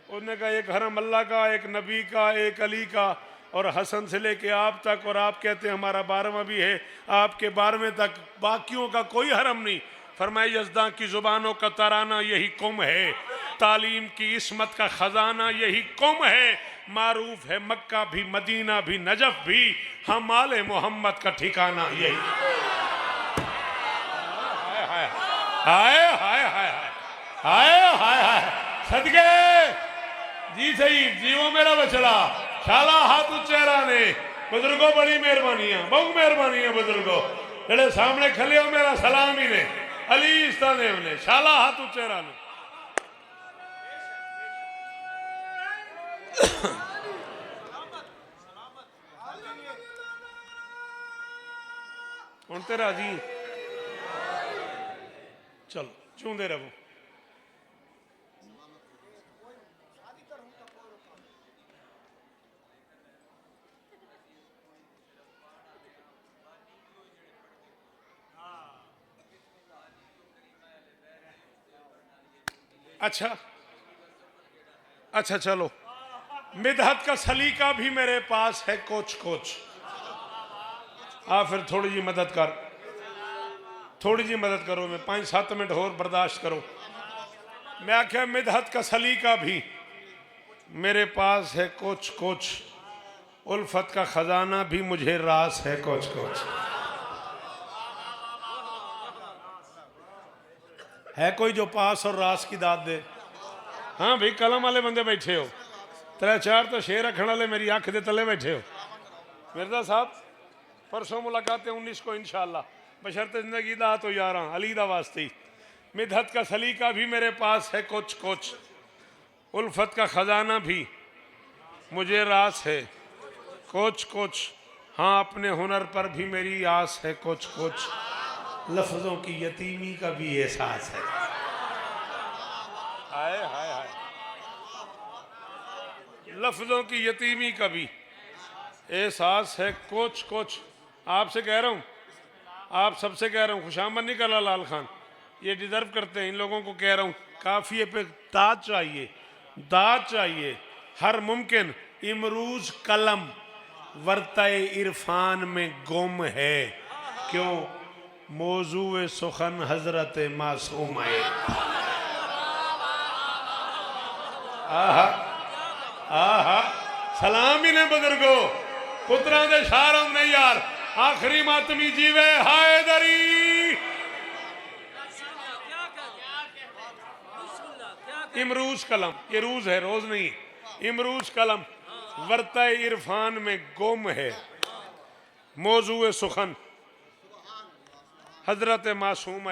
उसने कहा एक हरम अल्लाह का, एक नबी का, एक अली का, और हसन से लेके आप तक, और आप कहते हैं हमारा 12वां भी है, आपके 12वें तक, बाकियों का कोई हरम नहीं। फरमाया यज़दां की ज़ुबानों का तराना यही कुम है, तालीम की इस्मत का ख़जाना यही कुम है, मारूफ है मक्का भी मदीना भी नजफ भी, हम आले मोहम्मद का ठिकाना यही। हाय हाय हाय हाय हाय हाय हाय। सदके जी सही जीवो मेरा बछड़ा, शाला हाथ उच्चेरा ने। बुजुर्गो बड़ी मेहरबानियां, बहुत मेहरबानियां बुजुर्गो, जेड़े सामने खले हो मेरा सलाम ही ने, अली इस्ता ने उन्हें, शाला हाथ उच्चेरा ने। हुण ते राजी चलो चूंदे रहो। अच्छा अच्छा चलो मिदहत का सलीका भी मेरे पास है कोच कोच। आ फिर थोड़ी जी मदद कर, थोड़ी जी मदद करो, मैं 5-7 मिनट और बर्दाश्त करो। मैं आख्या मिदहत का सलीका भी मेरे पास है कोच कोच, उल्फत का खजाना भी मुझे रास है कोच कोच। है कोई जो पास और रास की दाद दे? हाँ भाई, कलम वाले बंदे बैठे हो, 3-4 तो शेर रखने वाले मेरी आंख दे तले बैठे हो। मिर्जा साहब परसों मुलाकात है 19 को इंशाअल्लाह, बशर्ते जिंदगी दा तो यारा अली दा वास्ते। मिदहत का सलीका भी मेरे पास है कोच कोच, उल्फत का खजाना भी मुझे रास है कोच कोच। हाँ अपने हुनर पर भी मेरी आस है कोच कोच, लफ्जों की यतीमी का भी एहसास है। हाय हाय हाय, लफ्जों की यतीमी का भी एहसास है कोच कोच। आपसे कह रहा हूँ, आप सबसे कह रहा हूँ, खुशामद नहीं कर रहा लाल खान, ये डिजर्व करते हैं, इन लोगों को कह रहा हूँ, काफिये पे दाद चाहिए, दाद चाहिए हर मुमकिन। इमरूज कलम वर्ताए इरफान में गुम है, क्यों? मौजूए सुखन हजरत मासूम है। आहा आहा, सलाम ही ने बुजुर्गो, पुत्रा दे शारम नहीं यार, आखिरी मातमी जीवे हायदरी। इमरूज कलम, ये रूज है, रोज नहीं, इमरूज कलम वर्ताए इरफान में गुम है, मौजूए सुखन हजरत मासूम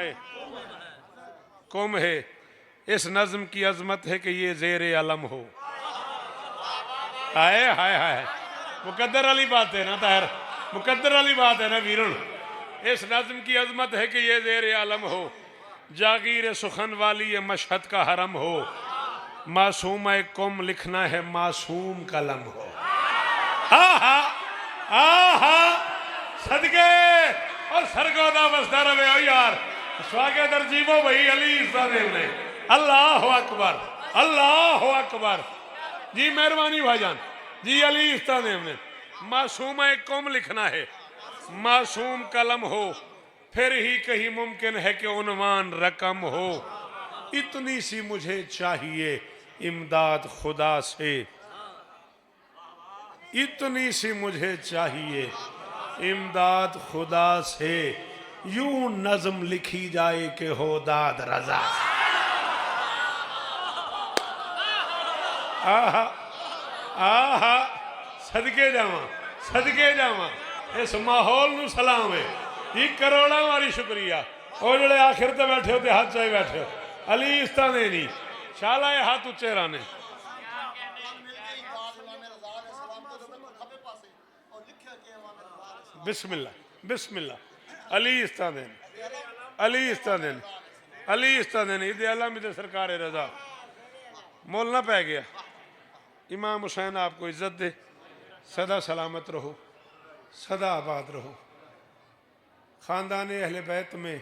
कुम है। इस नज्म की अजमत है कि ये जेर अलम हो। हाय हाय हाय, मुकद्दर वाली बात है ना ताहिर, मुकद्दर वाली बात है ना वीरुन। इस नज्म की अजमत है कि ये जेर आलम हो, जागीर सुखन वाली ये मशहद का हरम हो, मासूम कुम लिखना है मासूम कलम हो। आहा आहा, सदके और सरगोदा बसदा रहे हो यार, स्वागत अर्जीबो भाई अली इस्तादेव ने। अल्लाह अकबर, अल्लाह अकबर जी, मेहरबानी भाईजान जी। अली इस्तादेव ने मासूम कुम लिखना है मासूम कलम हो, फिर ही कहीं मुमकिन है कि उन्वान रकम हो। इतनी सी मुझे चाहिए इमदाद खुदा से, इतनी सी मुझे चाहिए इमदाद खुदा से, यूं नज्म लिखी जाए कि हो दाद रजा। आहा आहा, सदके जावा, सदके जावा, इस माहौल नू सलाम है जी, करोड़ा मारी शुक्रिया। और जो आखिर ते बैठे हो, हाथ चाहे बैठे हो, अली इस्ताने नहीं शाला हाथ उच्चे राने। बिस्मिल्लाह बिस्मिल्लाह, अली इस्तादेन, अली इस्तादेन, अली इस्तादेन, ईद अल्लाह में सरकार रजा। मोल ना पै गया। इमाम हुसैन आपको इज्जत दे, सदा सलामत रहो, सदा आबाद रहो। ख़ानदान अहले बैत में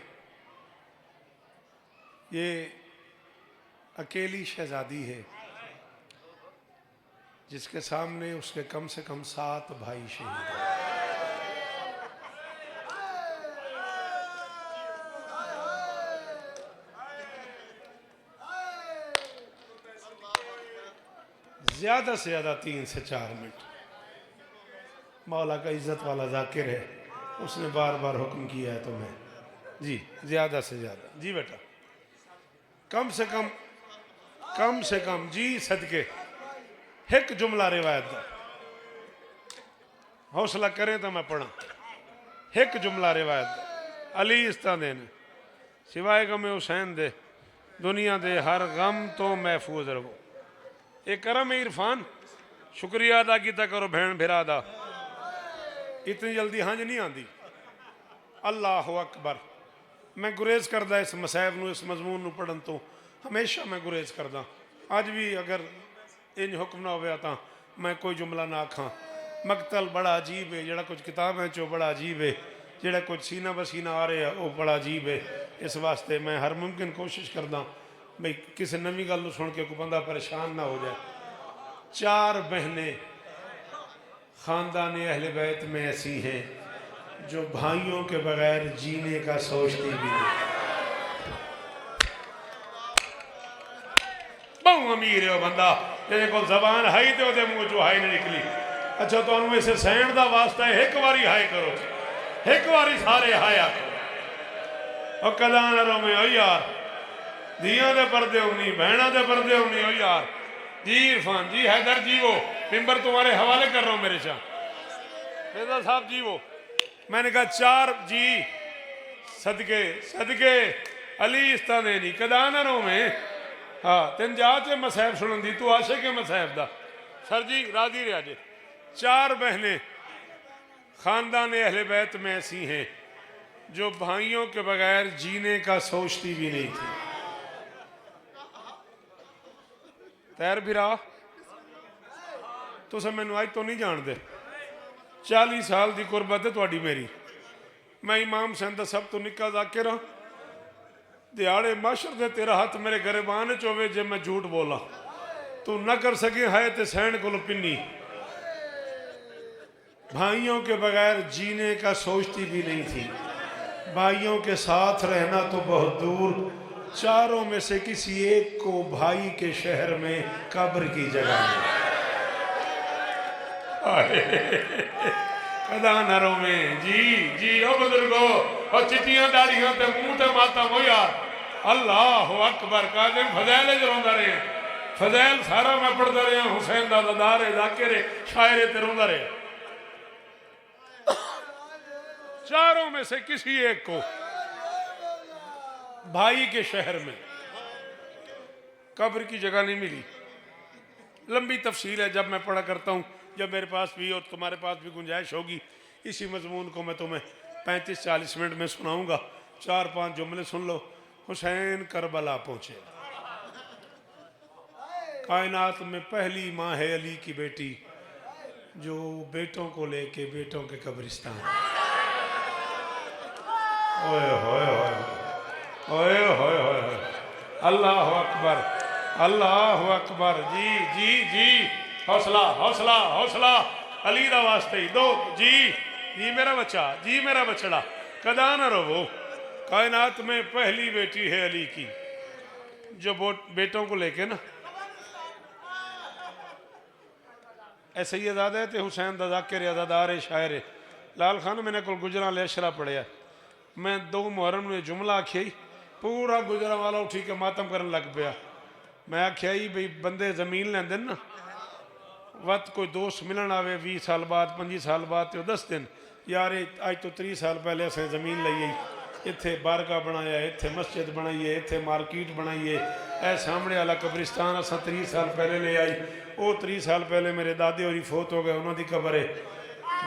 ये अकेली शहजादी है जिसके सामने उसके कम से कम 7 भाई शहीद हैं। ज़्यादा से ज़्यादा 3 से 4 मिनट। मौला का इज्जत वाला जाकिर है, उसने बार बार हुक्म किया है तुम्हें जी, ज़्यादा से ज़्यादा जी बेटा, कम से कम जी सदके एक जुमला रिवायत दा, हौसला करें तो मैं पढ़ा। एक जुमला रिवायत दा, अली इस्तादे ने सिवाय गम हुसैन दे दुनिया दे हर गम तो महफूज रहो। एक करम इरफान, शुक्रिया अदा किया करो भैन भिरा दा, इतनी जल्दी हंज नहीं आती। अल्लाह अकबर। मैं गुरेज करदा इस मसैब नू, इस मजमून नू पढ़न तो हमेशा मैं गुरेज करदा। अज भी अगर इंज हुक्म ना होया तो मैं कोई जुमला ना आखा। मकतल बड़ा अजीब है, जोड़ा कुछ किताबें चो बड़ा अजीब है, जोड़ा कुछ सीना बसीना आ रहा है वो बड़ा अजीब है। इस वास्ते मैं हर मुमकिन कोशिश करदा भाई किसी नवी गल सुन के कोई बंदा परेशान ना हो जाए। 4 बहनें खानदान अहले बैत में ऐसी हैं जो भाइयों के बगैर जीने का सोचती भी नहीं। बहु अमीर है बंदा जेदे कोल जबान है तो ओदे मुंह चो हाई नहीं निकली। अच्छा तुहानू इस सहण का वास्ता है, एक बारी हाय करो, एक बारी सारे हाया करो। कदा न रोवे ओ यार, धियां दे पर्दे होनी, बहना दे पर्दे होनी। ओ यार जी इरफान जी, हैदर जी, वो मिंबर तुम्हारे हवाले कर रहा हूं मेरे साथ, बेदा साहब जी। वो मैंने कहा 4 जी सदके सदके अली इस्ता ने नहीं कदा न रोवे। हाँ तेन जाते मसैब सुनन दी, तू आशे के मसैब दा। सर जी राजी रहा जे। 4 बहनें खानदान अहले बैत में ऐसी हैं जो भाइयों के बगैर जीने का सोचती भी नहीं थी। तैर भी रहा तुस मैनू अज तो नहीं जानते, 40 साल की गुरबत है तुहाडी मेरी। मैं इमाम सिंध सब तो निक्का जाकिर हाँ। दिहाड़े माशर दे तेरा हाथ मेरे गरेबान च होवे, जे मैं झूठ बोला तू न कर सके है ते सहन को पिन्नी। भाइयों के बगैर जीने का सोचती भी नहीं थी, भाइयों के साथ रहना तो बहुत दूर। 4 में से किसी एक को भाई के शहर में कब्र की जगह नहीं। कदा नरों में जी जी ओ बुजुर्गो, और चिट्टियां दाड़ियां ते मुंह ते मातम हो यार। अल्लाह अकबर का दिन फजैल च रोंदा रहे। फजैल सारा मैं पढ़ता रहा, हुसैन दा ददार है, जाकिर है, शायर ते रोंदा रहे। 4 में से किसी एक को भाई के शहर में कब्र की जगह नहीं मिली। लंबी तफसील है, जब मैं पढ़ा करता हूँ, जब मेरे पास भी और तुम्हारे पास भी गुंजाइश होगी, इसी मजमून को मैं तुम्हें 35-40 मिनट में सुनाऊंगा। 4-5 जुमले सुन लो। हुसैन करबला पहुंचे। कायनात में पहली माँ है अली की बेटी, जो बेटों को लेके बेटों के कब्रिस्तान। ओए होए होए ओए होए होए, अल्लाह अकबर अल्लाह अकबर। जी जी जी, हौसला हौसला हौसला, अली दा वास्ते ही दो जी जी मेरा बच्चा, जी मेरा बछड़ा, कदा न रोवो। कायनात में पहली बेटी है अली की, जो बेटों को लेके ना ऐसे ही अदादा है। तो हुसैन दा जाकिर अदादार है, शायर है। लाल खान मैंने को गुजरा ले अशरा पढ़िया। मैं 2 मुहर्रम में जुमला आखिया ही, पूरा गुजरा वाला उठी के मातम करन लग पाया। मैं आख्या ही भाई बंदे जमीन लेंदे ना, वत कोई दोस्त मिलन आवे 20 साल बाद 25 साल बाद, तो 10 दिन यार अज तो 30 साल पहले असें जमीन लई, इत्थे बारगाह बनाया, इत्थे मस्जिद बनाई है, इत्थे मार्केट बनाई है। ए सामने वाला कब्रिस्तान असा 30 साल पहले ले आई। वो 30 साल पहले मेरे दादे होरी फोत हो गए, उन्होंने कबर है।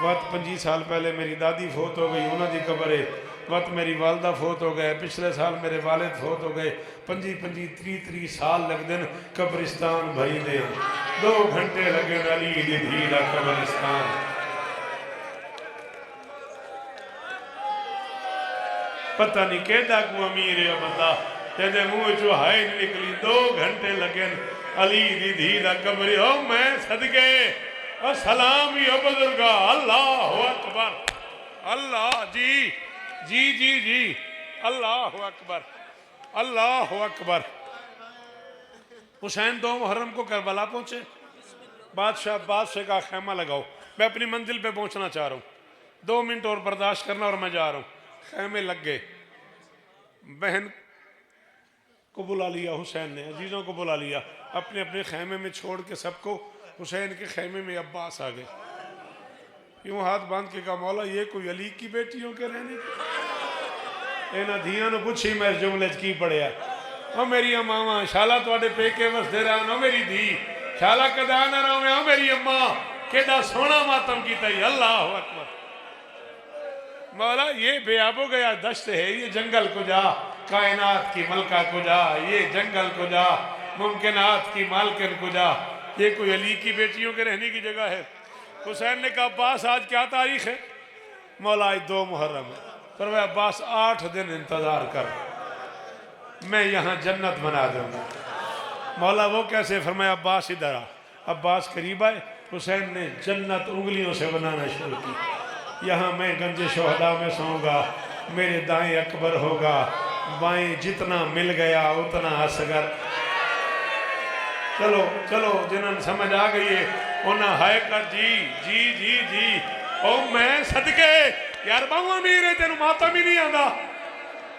वत 25 साल पहले मेरी दादी फोत हो गई, उन्होंने कबर है। वत मेरी वालदा फोत हो गए, पिछले साल मेरे वालिद फोत हो गए। 25-30 साल लगते हैं कब्रिस्तान भई दे। 2 घंटे लगे अली दी धी दा कब्रिस्तान। पता नहीं कहता को अमीर है बंदा, तेरे मुंह चो हाय निकली। 2 घंटे लगे अली दी धी दा कब्र। ओ मैं सदके और सलाम ही बुजुर्गा, अल्लाह अकबर अल्लाह जी जी जी जी, अल्लाह अकबर अल्लाह अकबर। हुसैन 2 मुहर्रम को करबला पहुंचे। बादशाह बादशाह का खैमा लगाओ, मैं अपनी मंजिल पे पहुंचना चाह रहा हूँ, 2 मिनट और बर्दाश्त करना और मैं जा रहा हूँ। खैमे लग गए। बहन को बुला लिया हुसैन ने, अजीज़ों को बुला लिया, अपने अपने खैमे में छोड़ के सबको हुसैन के खैमे में अब्बास आ गए। यूं हाथ बांध के कहा, मौला ये कोई अली की बेटियों के रहने की। इन्होंने धियां ने पूछी, मैं इस जुमले च की पढ़िया। ओ मेरी मावा शाला तुहाडे पेके वसदे रहन, ओ मेरी धी शाला कदा ना रोवे, ओ मेरी अम्मा केड़ा सोहना मातम कीता। अल्लाह अकबर। मौला ये बेआबो गया दश्त है, ये जंगल को जा, कायनात की मलका को जा, ये जंगल को जा, मुमकिनात की मालकिन को जा, ये कोई अली की बेटियों के रहने की जगह है। हुसैन ने कहा, अब्बास आज क्या तारीख है? मौला आज 2 मुहर्रम है। पर वह अब्बास 8 दिन इंतजार कर, मैं यहाँ जन्नत बना दूंगा। मौला वो कैसे? फरमाया, अब्बास इधर आ। अब्बास करीब आए, हुसैन ने जन्नत उंगलियों से बनाना शुरू की। यहाँ मैं गंजे शोहदा में सोऊंगा, मेरे दाएं अकबर होगा, बाएं जितना मिल गया उतना असगर। चलो चलो जिन्होंने समझ आ गई है उन्हें हाय कर जी जी जी जी। ओ मैं सदके यार बहु अमीर है, तेन मातम ही नहीं आता।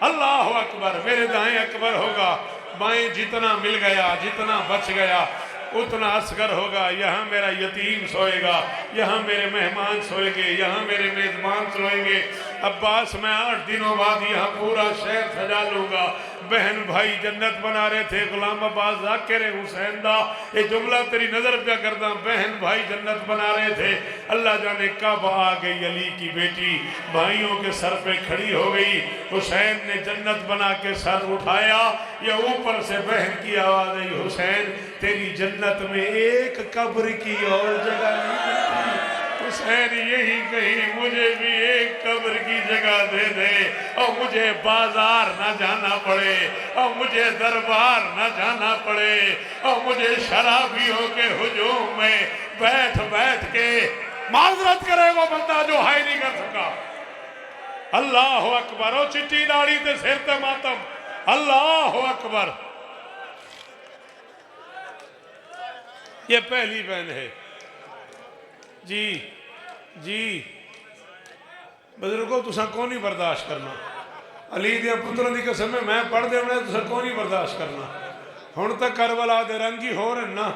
अल्लाह अकबर, मेरे दाएं अकबर होगा, बाएं जितना मिल गया जितना बच गया उतना असगर होगा। यहाँ मेरा यतीम सोएगा, यहाँ मेरे मेहमान सोएंगे, यहाँ मेरे मेजबान सोएंगे। अब्बास मैं 8 दिनों बाद यहाँ पूरा शहर सजा लूंगा। बहन भाई जन्नत बना रहे थे, गुलाम अब्बास जाकिर हुसैन दा ये जुमला तेरी नजर पे करदा। बहन भाई जन्नत बना रहे थे, अल्लाह जाने कब आ गई अली की बेटी भाइयों के सर पे खड़ी हो गई। हुसैन ने जन्नत बना के सर उठाया, ये ऊपर से बहन की आवाज आई, हुसैन तेरी जन्नत में एक कब्र की और जगह नहीं मिलती। हुसैन यही कहीं मुझे भी एक कब्र की जगह दे दे, और मुझे बाजार ना जाना पड़े, और मुझे दरबार ना जाना पड़े, और मुझे शराबियों के हुजूम में बैठ बैठ के माजरत करे वो बंदा जो हाय नहीं कर सका। अल्लाह अकबर। ओ चिट्टी दाढ़ी ते सिर ते मातम, अल्लाह अकबर। ये पहली बहन है जी जी। बुजुर्गो तुसा कौन नहीं बर्दाश्त करना, अली दिया पुत्रों की कसम मैं पढ़ देना, तुसा कौन नहीं बर्दाश्त करना। हुण तक करबला दे रंग ही हो रहे ना।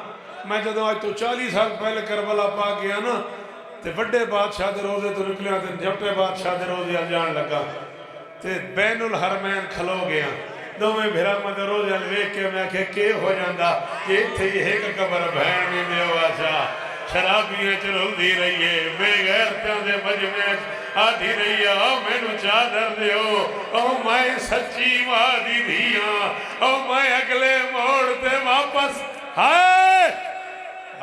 मैं जो अज तो 40 साल पहले करबला पा गया ना, तो वड्डे बादशाह के रोजे तो निकलिया, तो झपटे बादशाह के रोजे जान लगा, तो बैनुल हरमैन खलो गया। दोवें भिरा मत रोज वेख के मैं आख्या के हो जाता, इत्थे एक कबर भैन नहीं दो आशा। शराबियां च रुलदी रही है, बेगैरतियां दे मजमे आधी रही है, मैनू चादर दियो, ओ मैं सच्ची मां दी धियां, ओ मैं अगले मोड़ ते वापस। हाय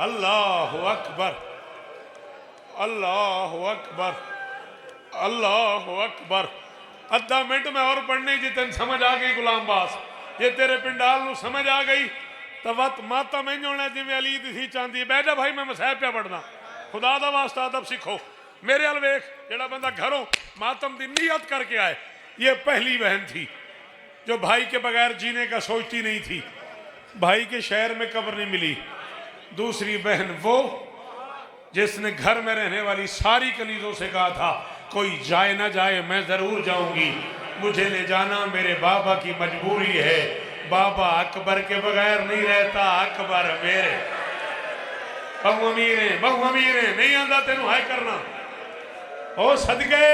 अल्लाह अकबर, अल्लाह अकबर, अल्लाह अकबर। अद्धा मिनट में और पढ़ने जी तेन समझ आ गई गुलाम बास, जे तेरे पिंडाल नू समझ आ गई तो वत मातम इंज होना जिवें अली दी थी चांदी। बह जा भाई मैं मसाहब पे पढ़ना, खुदा दा वास्ता अदब सीखो। मेरे अल वेख, जेड़ा बंदा घरों मातम दी नियत करके आए। ये पहली बहन थी जो भाई के बगैर जीने का सोचती नहीं थी, भाई के शहर में कब्र नहीं मिली। दूसरी बहन वो जिसने घर में रहने वाली सारी कनीजों से कहा था कोई जाए ना जाए मैं जरूर जाऊंगी, मुझे ले जाना मेरे बाबा की मजबूरी है, बाबा अकबर के बगैर नहीं रहता, अकबर मेरे। बहु अमीर है नहीं आंदा तेनू हाय करना। ओ सदके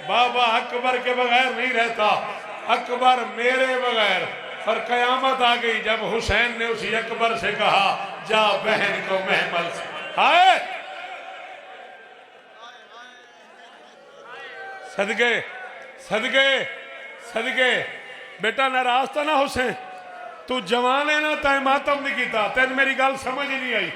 बाबा अकबर के बगैर नहीं रहता, अकबर मेरे बगैर। और कयामत आ गई जब हुसैन ने उसी अकबर से कहा जा बहन को महमल से। हाय सदके सदके सदके। बेटा नाराज तो ना हुसैन, तू जवान है ना, तय मातम नहीं किया, तेन मेरी गल समझ ही नहीं आई।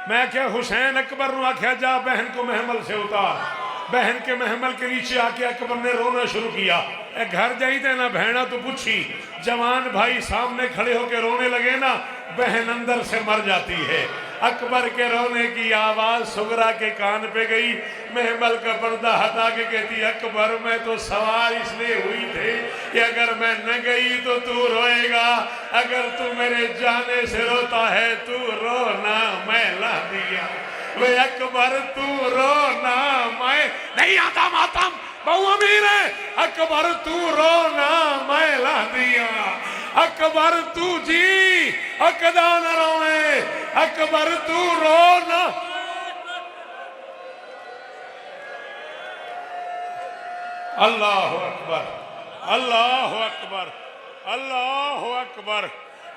मैं क्या हुसैन अकबर ने आख्या जा बहन को महमल से उतार। बहन के महमल के नीचे आके अकबर ने रोना शुरू किया। घर जाई थे ना बहना तो पूछी, जवान भाई सामने खड़े होके रोने लगे ना, बहन अंदर से मर जाती है। अकबर के रोने की आवाज सुगरा के कान पे गई। महमल का पर्दा हटा के कहती अकबर मैं तो सवार इसलिए हुई थी कि अगर मैं न गई तो तू रोएगा, अगर तू मेरे जाने से रोता है तू रोना मैं ला दिया। वे अकबर तू रोना मैं नहीं आता मातम बहु अमीर है, अकबर तू रोना मैं ला दिया। अकबर तू जी अकदा न रोए, अकबर तू रोना। अल्लाह अकबर, अल्लाह अकबर, अल्लाह अकबर।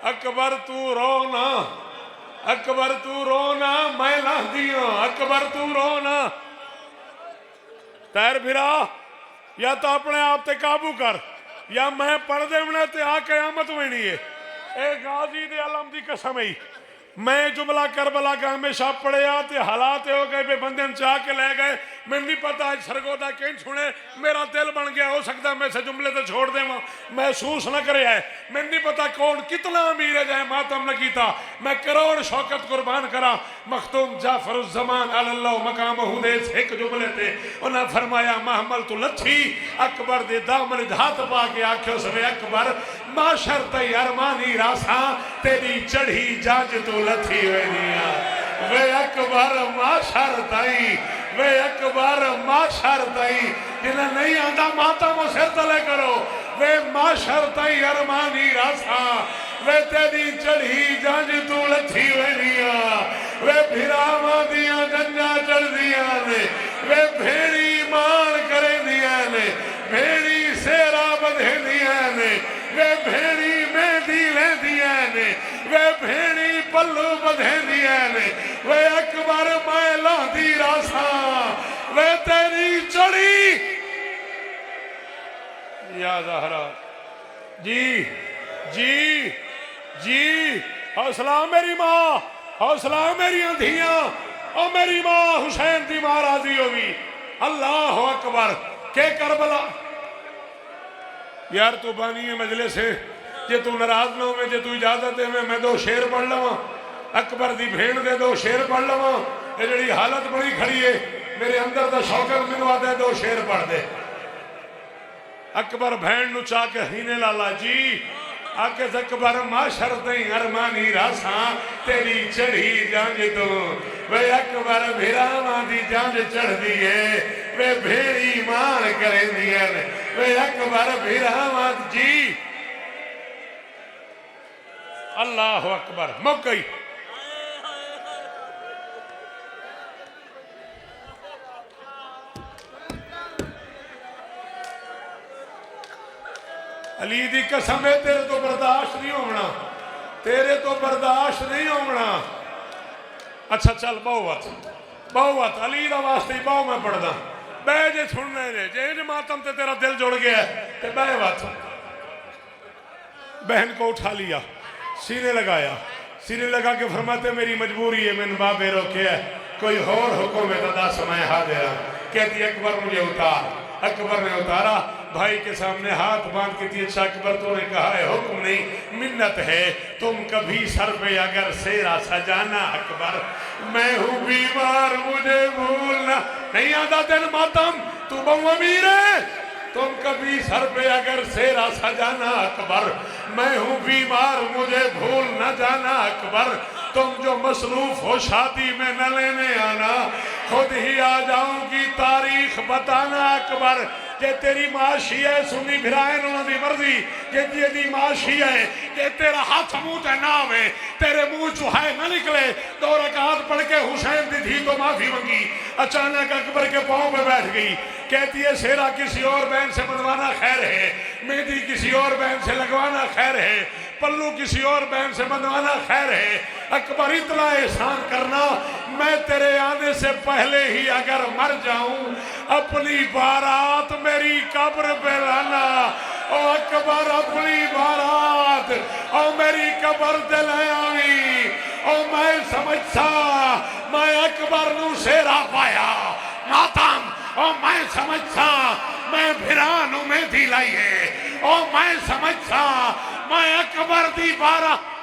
अकबर तू रोना, अकबर तू रोना मैं ला दिया, अकबर तू रोना। तैर फिरा या तो अपने आप ते काबू कर, या मैं पढ़ देवना ते आ कयामत होनी है। ए गाजी दे आलम दी कसम है, मैं जुमला करबला का हमेशा पढ़िया ते हालात हो गए बे बंदे चाह के ले गए मैं नहीं पता सरगोदा कहीं सुने मेरा दिल बन गया हो सकता मैं इस जुमले तो छोड़ देवा महसूस न करे है मैं नहीं पता कौन कितना अमीर है जाए मातम न कीता मैं करोड़ शौकत कुर्बान करा मखतूम जाफरुज़्ज़मान अल्लाह मकाम हुदेस एक जुमले ते उन्हें फरमाया महमल तू लच्छी अकबर दे दामन हाथ पा के आख्यो सवे अकबर माशर तई अरमानी रासा तेरी चढ़ी जांच तू लथी वेनिया वे अकबर माशर तई वे अकबर माशर तई जिन्हें नहीं आंदा माता मो सिर तले करो वे माशर तई अरमानी रासा वे तेरी चढ़ी जांच तू लथी वेनिया वे भिरावां दियां जंजा चढ़दियां ने वे भेड़ी मान करे दियां ने भेड़ी सेरा बधेदियां ने वे भेड़ी मेहंदी लेंदियां ने वे भेड़ी पल्लू बधेदियां ने वे अकबर मैं लांदी रासा वे तेरी चढ़ी या ज़हरा जी जी जी हौसला मेरी माँ हौसला मेरी धियां और मेरी माँ हुसैन की माँ राजी होगी अल्लाह अकबर के करबला यार तू बानी है मजले से जे तू नाराज ना हो जे तू इजाजत है मैं दो शेर पढ़ लवा अकबर दी भेड़ दे दो शेर पढ़ लवा ये जड़ी हालत बड़ी खड़ी है मेरे अंदर का शौकत मैनू आता है दो शेर पढ़ दे अकबर भेड़ नु चा के हीने लाला जी आके अकबर माशर तई अरमानी रासा तेरी चढ़ी जांच तो वे अकबर भिरावां दी जांच चढ़दी है वे भेड़ी मान करेंदियां ने वे अकबर भिरावां जी अल्लाह अकबर मौकई अली दी कसम है तेरे तो बर्दाश्त नहीं होना तेरे तो बर्दाश्त नहीं होना अच्छा चल बहुवत अली दा वास्ते बहु मैं पढ़दा बह जे सुनने ने जे मातम ते तेरा दिल जुड़ गया ते बह वत बहन को उठा लिया सीने लगा के फरमाते मेरी मजबूरी है मैंने बाबे रोके है कोई और हुक्म है तो दस मैं हाजिर कहती अकबर मुझे उतार अकबर ने उतारा भाई के सामने हाथ बांध के दिए अकबर तो ने कहा है हुक्म नहीं मिन्नत है तुम कभी सर पे अगर सेरा सजाना अकबर मैं हूँ बीमार मुझे भूलना नहीं आता तेन मातम तू बहु अमीर है तुम कभी सर पे अगर सेरा सजाना अकबर मैं हूँ बीमार मुझे भूल न जाना अकबर तुम जो मसरूफ हो शादी में न लेने आना खुद ही आ जाऊंगी तारीख बताना अकबर जे तेरी मां शिया है सुन्नी भिराए उन्होंने मर्जी जे दी मां शिया है जे तेरा हाथ मुंह ते ना आवे तेरे मुंह चुहाए ना निकले दो रकात पढ़ के हुसैन दी थी तो माफी मांगी अचानक अकबर के पांव पे बैठ गई कहती है सेरा किसी और बहन से बनवाना खैर है मेहंदी किसी और बहन से लगवाना खैर है पल्लू किसी और बहन से बनवाना खैर है अकबर इतना एहसान करना मैं तेरे आने से पहले ही अगर मर जाऊं अपनी बारात मेरी कब्र पे लाना ओ अकबर अपनी बारात और मेरी कब्र ते ले आई और मैं समझता मैं अकबर नू सेरा पाया मातम और मैं समझता मैं भिरान में दी लाई है और मैं समझता मैं अकबर दी बारात